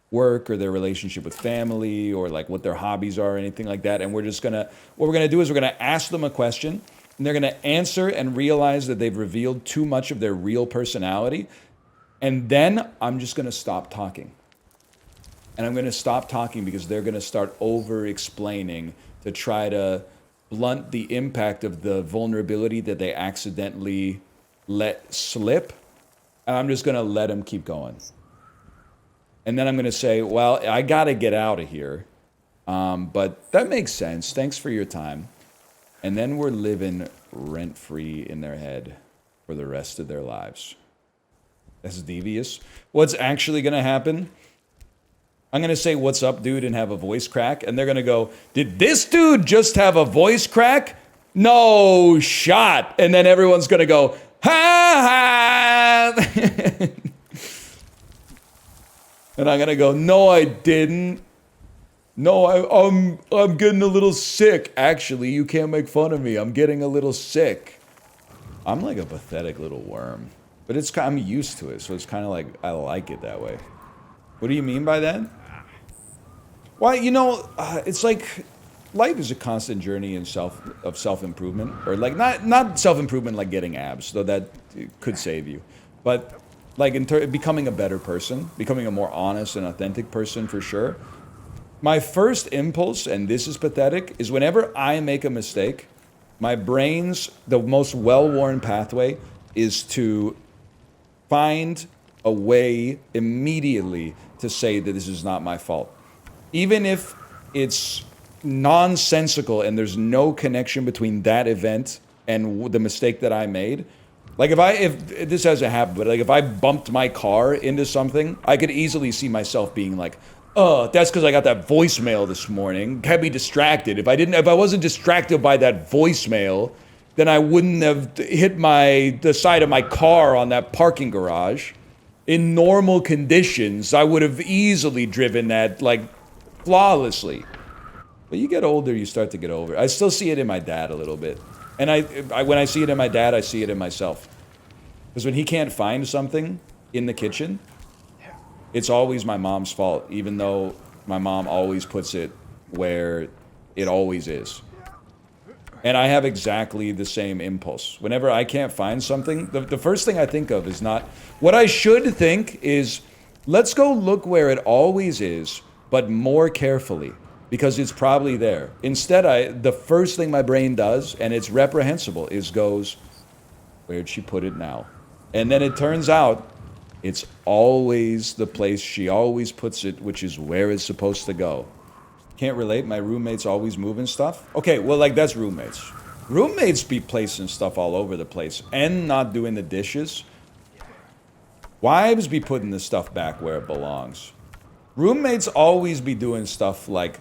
work or their relationship with family or, like, what their hobbies are or anything like that. And we're just going to, what we're going to do is we're going to ask them a question. And they're going to answer and realize that they've revealed too much of their real personality. And then I'm just going to stop talking. And I'm going to stop talking because they're going to start over-explaining to try to blunt the impact of the vulnerability that they accidentally let slip. And I'm just going to let them keep going. And then I'm going to say, well, I got to get out of here. But that makes sense. Thanks for your time. And then we're living rent-free in their head for the rest of their lives. That's devious. What's actually going to happen? I'm going to say, what's up, dude, and have a voice crack. And they're going to go, did this dude just have a voice crack? No shot. And then everyone's going to go, ha ha. And I'm going to go, no, I didn't. No, I'm getting a little sick. Actually, you can't make fun of me. I'm getting a little sick. I'm like a pathetic little worm. But I'm used to it, so it's kind of like, I like it that way. What do you mean by that? Well, you know, it's like life is a constant journey of self-improvement. Or like, not self-improvement like getting abs, though that could save you. But like becoming a better person, becoming a more honest and authentic person for sure. My first impulse, and this is pathetic, is whenever I make a mistake, my brain's, the most well-worn pathway is to find a way immediately to say that this is not my fault. Even if it's nonsensical and there's no connection between that event and the mistake that I made. Like if this hasn't happened, but like if I bumped my car into something, I could easily see myself being like, oh, that's because I got that voicemail this morning. Can't be distracted. If I wasn't distracted by that voicemail, then I wouldn't have hit the side of my car on that parking garage. In normal conditions, I would have easily driven that like flawlessly. But you get older, you start to get over. I still see it in my dad a little bit. And when I see it in my dad, I see it in myself. Because when he can't find something in the kitchen, it's always my mom's fault, even though my mom always puts it where it always is. And I have exactly the same impulse. Whenever I can't find something, the first thing I think of is not... What I should think is, let's go look where it always is, but more carefully, because it's probably there. Instead, the first thing my brain does, and it's reprehensible, is goes, where'd she put it now? And then it turns out, it's always the place she always puts it, which is where it's supposed to go. Can't relate, my roommate's always moving stuff. Okay, well, like, that's roommates. Roommates be placing stuff all over the place and not doing the dishes. Wives be putting the stuff back where it belongs. Roommates always be doing stuff like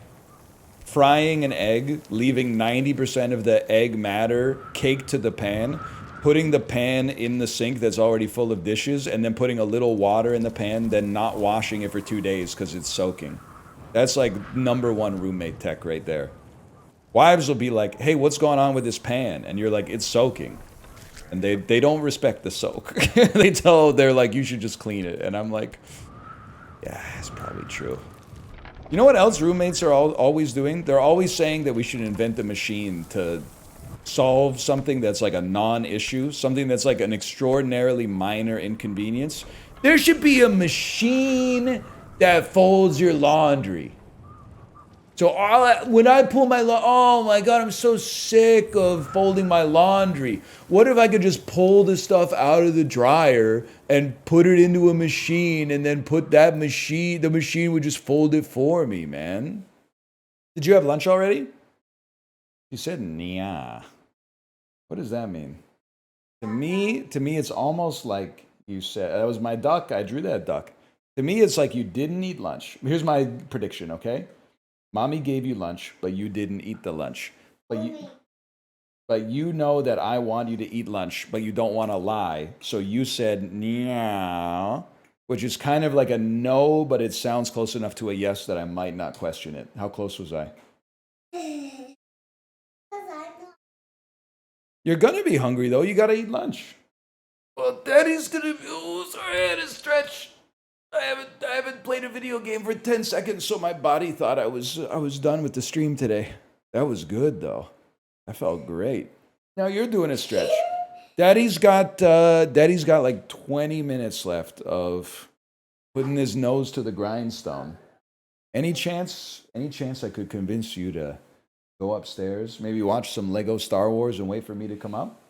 frying an egg, leaving 90% of the egg matter caked to the pan, putting the pan in the sink that's already full of dishes, and then putting a little water in the pan, then not washing it for 2 days because it's soaking. That's like #1 roommate tech right there. Wives will be like, hey, what's going on with this pan? And you're like, it's soaking. And they don't respect the soak. They're like, you should just clean it. And I'm like, yeah, it's probably true. You know what else roommates are always doing? They're always saying that we should invent a machine to solve something that's like a non-issue, something that's like an extraordinarily minor inconvenience. There should be a machine that folds your laundry. So when I pull my oh my God, I'm so sick of folding my laundry. What if I could just pull the stuff out of the dryer and put it into a machine and then put the machine would just fold it for me, man. Did you have lunch already? You said, "Nya." What does that mean? To me, it's almost like you said, that was my duck. I drew that duck. To me, it's like you didn't eat lunch. Here's my prediction, okay? Mommy gave you lunch, but you didn't eat the lunch. But you know that I want you to eat lunch, but you don't want to lie. So you said, "Nya," which is kind of like a no, but it sounds close enough to a yes that I might not question it. How close was I? You're gonna be hungry though. You gotta eat lunch. Well, Daddy's gonna be. Oh, sorry, I had to stretch. I haven't played a video game for 10 seconds, so my body thought I was done with the stream today. That was good though. I felt great. Now you're doing a stretch. Daddy's got like 20 minutes left of putting his nose to the grindstone. Any chance I could convince you to go upstairs, maybe watch some Lego Star Wars and wait for me to come up?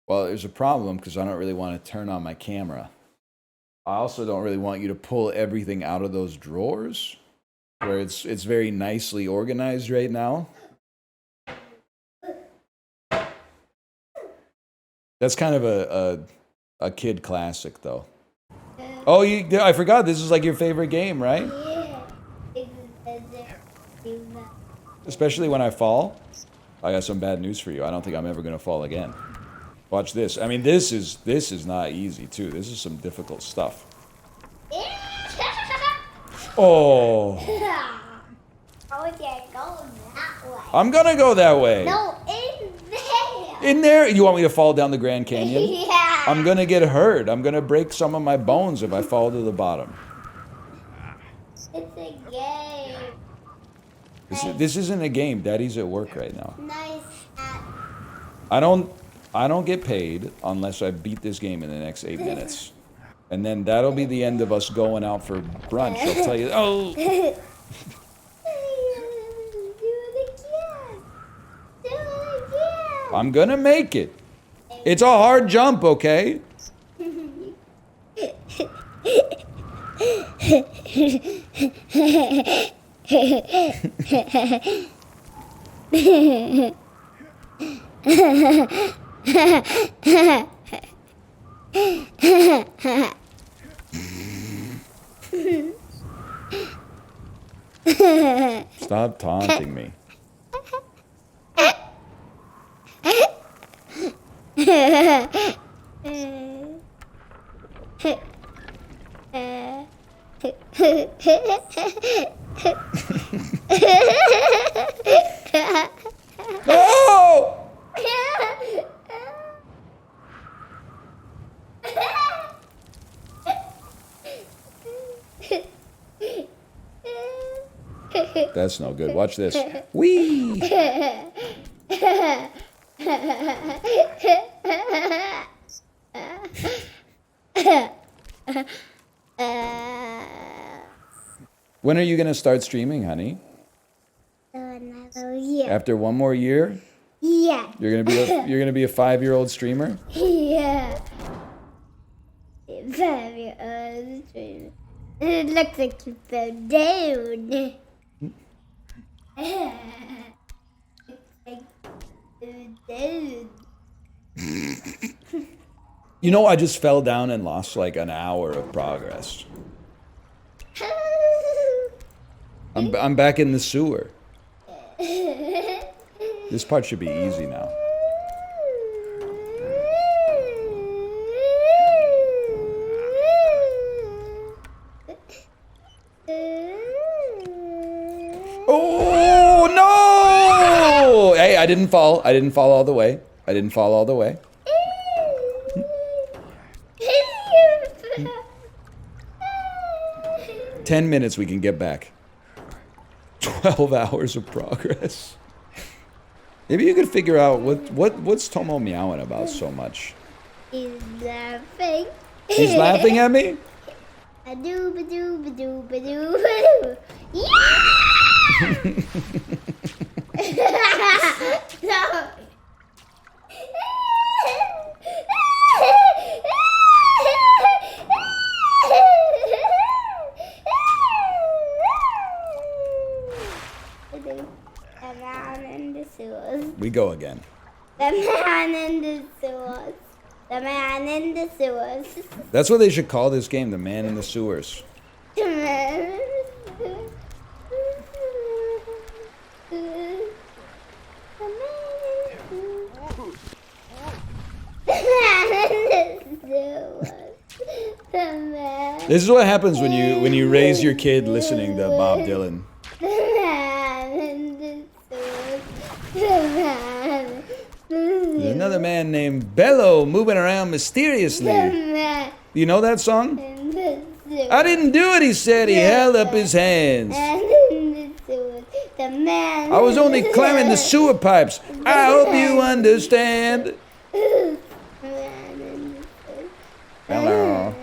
Well, there's a problem because I don't really want to turn on my camera. I also don't really want you to pull everything out of those drawers where it's very nicely organized right now. That's kind of a kid classic, though. Oh, I forgot. This is like your favorite game, right? Especially when I fall. I got some bad news for you. I don't think I'm ever going to fall again. Watch this. I mean, this is not easy, too. This is some difficult stuff. Oh. I'm going to go that way. No, in there. In there? You want me to fall down the Grand Canyon? Yeah. I'm going to get hurt. I'm going to break some of my bones if I fall to the bottom. It's a game. This isn't a game. Daddy's at work right now. Nice hat. I don't get paid unless I beat this game in the next 8 minutes. And then that'll be the end of us going out for brunch. I'll tell you. Oh. Do it again. Do it again. I'm going to make it. It's a hard jump, okay? Stop taunting me. No! That's no good. Watch this. Whee! When are you going to start streaming, honey? Another year. After one more year? Yeah. You're going to be a 5-year-old streamer? Yeah. 5-year-old streamer. It looks like you fell down. You know, I just fell down and lost like an hour of progress. I'm back in the sewer. This part should be easy now. Oh no! Hey, I didn't fall. I didn't fall all the way. I didn't fall all the way. 10 minutes we can get back. 12 hours of progress. Maybe you could figure out what's Tomo meowing about so much. He's laughing. He's laughing at me? A-doo-ba-doo-ba-doo-ba-doo-ba-doo. Yeah! No. The man in the sewers. We go again. The man in the sewers. The man in the sewers. That's what they should call this game, the man in the sewers. The man in the sewers. This is what happens when you raise your kid listening to Bob Dylan. There's another man named Bello moving around mysteriously. You know that song? I didn't do it, he said. He held up his hands. The man. I was only climbing the sewer pipes. I hope you understand. Hello.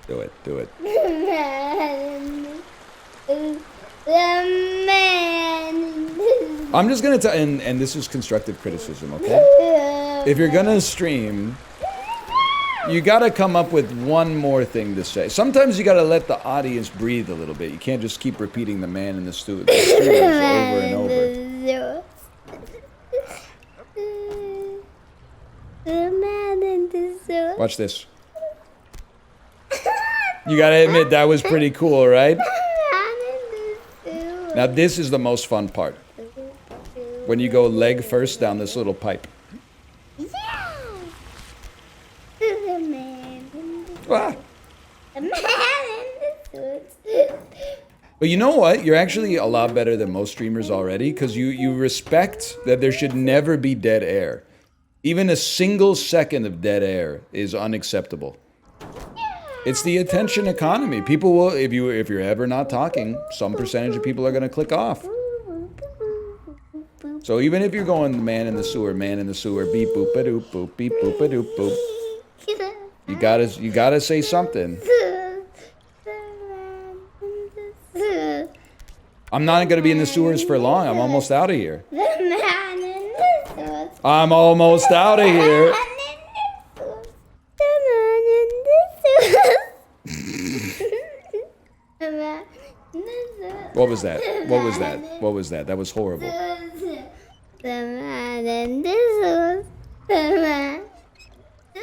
Do it, do it. I'm just gonna tell, and this is constructive criticism, okay? If you're gonna stream, you gotta come up with one more thing to say. Sometimes you gotta let the audience breathe a little bit. You can't just keep repeating the man in the stew over and over. Watch this. You gotta admit, that was pretty cool, right? Now this is the most fun part. When you go leg first down this little pipe. Ah. But you know what? You're actually a lot better than most streamers already, because you respect that there should never be dead air. Even a single second of dead air is unacceptable. It's the attention economy. People will, if you're ever not talking, some percentage of people are gonna click off. So even if you're going man in the sewer, beep boop a doop boop, beep boop a doop boop. You gotta say something. I'm not gonna be in the sewers for long. I'm almost out of here. I'm almost out of here. What was that? What was that? What was that? That was horrible. The man in the suit. The man. The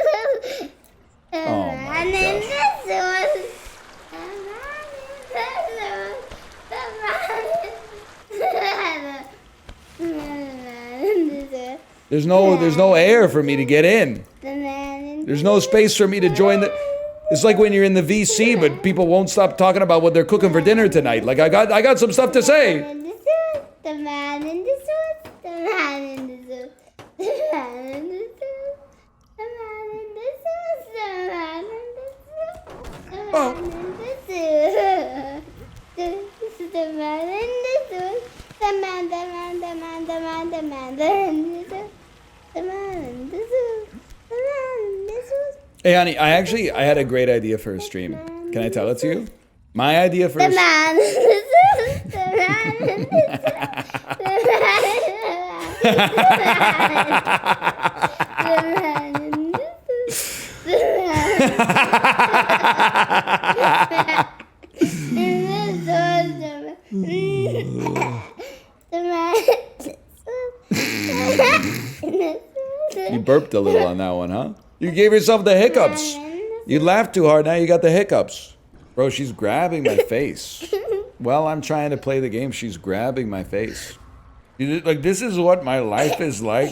man in the suit. There's no air for me to get in. There's no space for me to join the. It's like when you're in the VC, but people won't stop talking about what they're cooking for dinner tonight. Like I got some stuff to say. The man in the suit. The man in the suit. The man in the suit. The man in the suit. The man in the suit. The man in the suit. The man in the suit. The man in the suit. The man in the suit. The man in the suit. Hey, honey, I had a great idea for a stream. Can I tell it to you? My idea for the man in the suit. The man in the suit. You burped a little on that one, huh? You gave yourself the hiccups. You laughed too hard, now you got the hiccups. Bro, she's grabbing my face. While I'm trying to play the game, she's grabbing my face. Like, this is what my life is like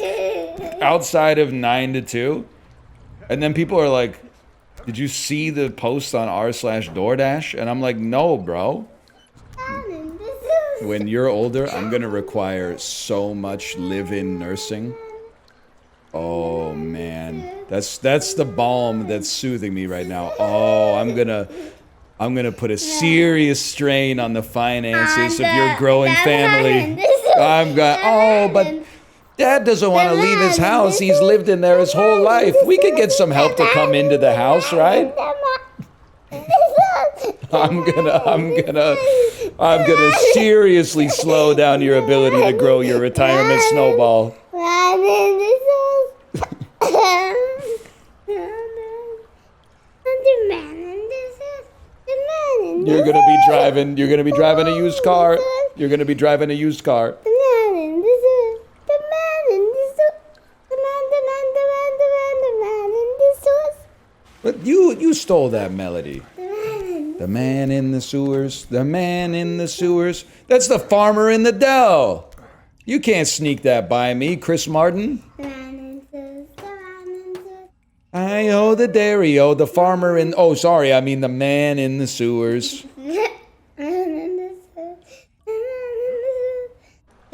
outside of 9 to 2. And then people are like, did you see the post on r/DoorDash? And I'm like, no, bro. When you're older, I'm gonna require so much live-in nursing. Oh man, that's the balm that's soothing me right now. Oh, I'm gonna put a serious strain on the finances of your growing family. But Dad doesn't want to leave his house. He's lived in there his whole life. We could get some help to come into the house, right? I'm gonna seriously slow down your ability to grow your retirement snowball. You're gonna be driving a used car. You're gonna be driving a used car. But you stole that melody. The man in the sewers, the man in the sewers. That's the farmer in the dell. You can't sneak that by me, Chris Martin. I owe the dairy, the farmer in... Oh, sorry, I mean the man in the sewers.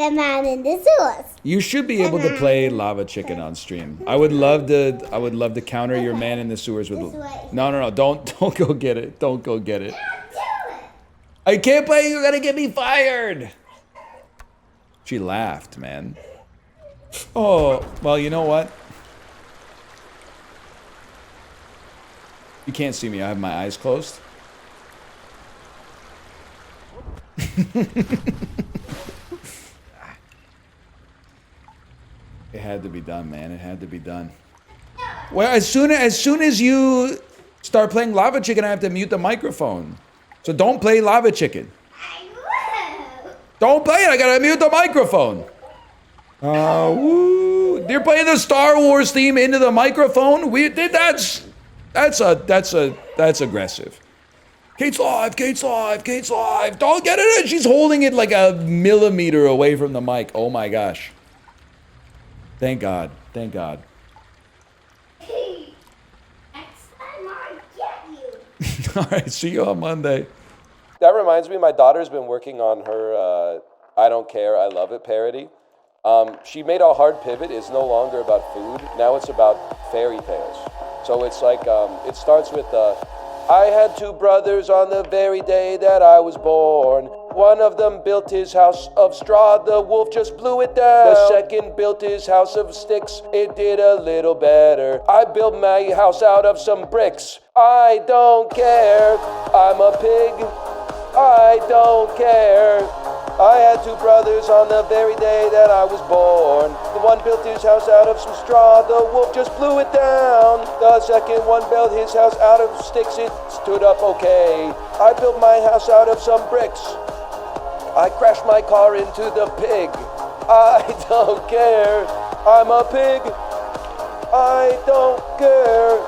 The man in the sewers. You should be able to play Lava Chicken on stream. I would love to counter your man in the sewers with. No, don't go get it. Don't go get it. I can't play. You're gonna get me fired. She laughed, man. Oh, well, you know what? You can't see me. I have my eyes closed. It had to be done, man. It had to be done. Well, as soon as you start playing Lava Chicken, I have to mute the microphone. So don't play Lava Chicken. I will. Don't play it. I gotta mute the microphone. Woo. You're playing the Star Wars theme into the microphone. That's aggressive. Kate's live. Don't get it in. She's holding it like a millimeter away from the mic. Oh my gosh. Thank God. Next time I get you. All right, see you on Monday. That reminds me, my daughter's been working on her I Don't Care, I Love It parody. She made a hard pivot. It's no longer about food. Now it's about fairy tales. So it's like, it starts with, I had two brothers on the very day that I was born. One of them built his house of straw, the wolf just blew it down. The second built his house of sticks, it did a little better. I built my house out of some bricks. I don't care, I'm a pig. I don't care. I had two brothers on the very day that I was born. The one built his house out of some straw, the wolf just blew it down. The second one built his house out of sticks, it stood up okay. I built my house out of some bricks. I crashed my car into the pig. I don't care, I'm a pig. I don't care.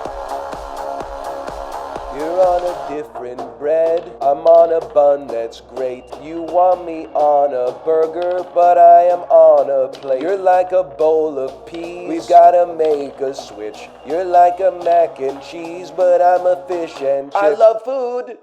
You're on a different bread, I'm on a bun that's great. You want me on a burger, but I am on a plate. You're like a bowl of peas, we've gotta make a switch. You're like a mac and cheese, but I'm a fish and chips. I love food.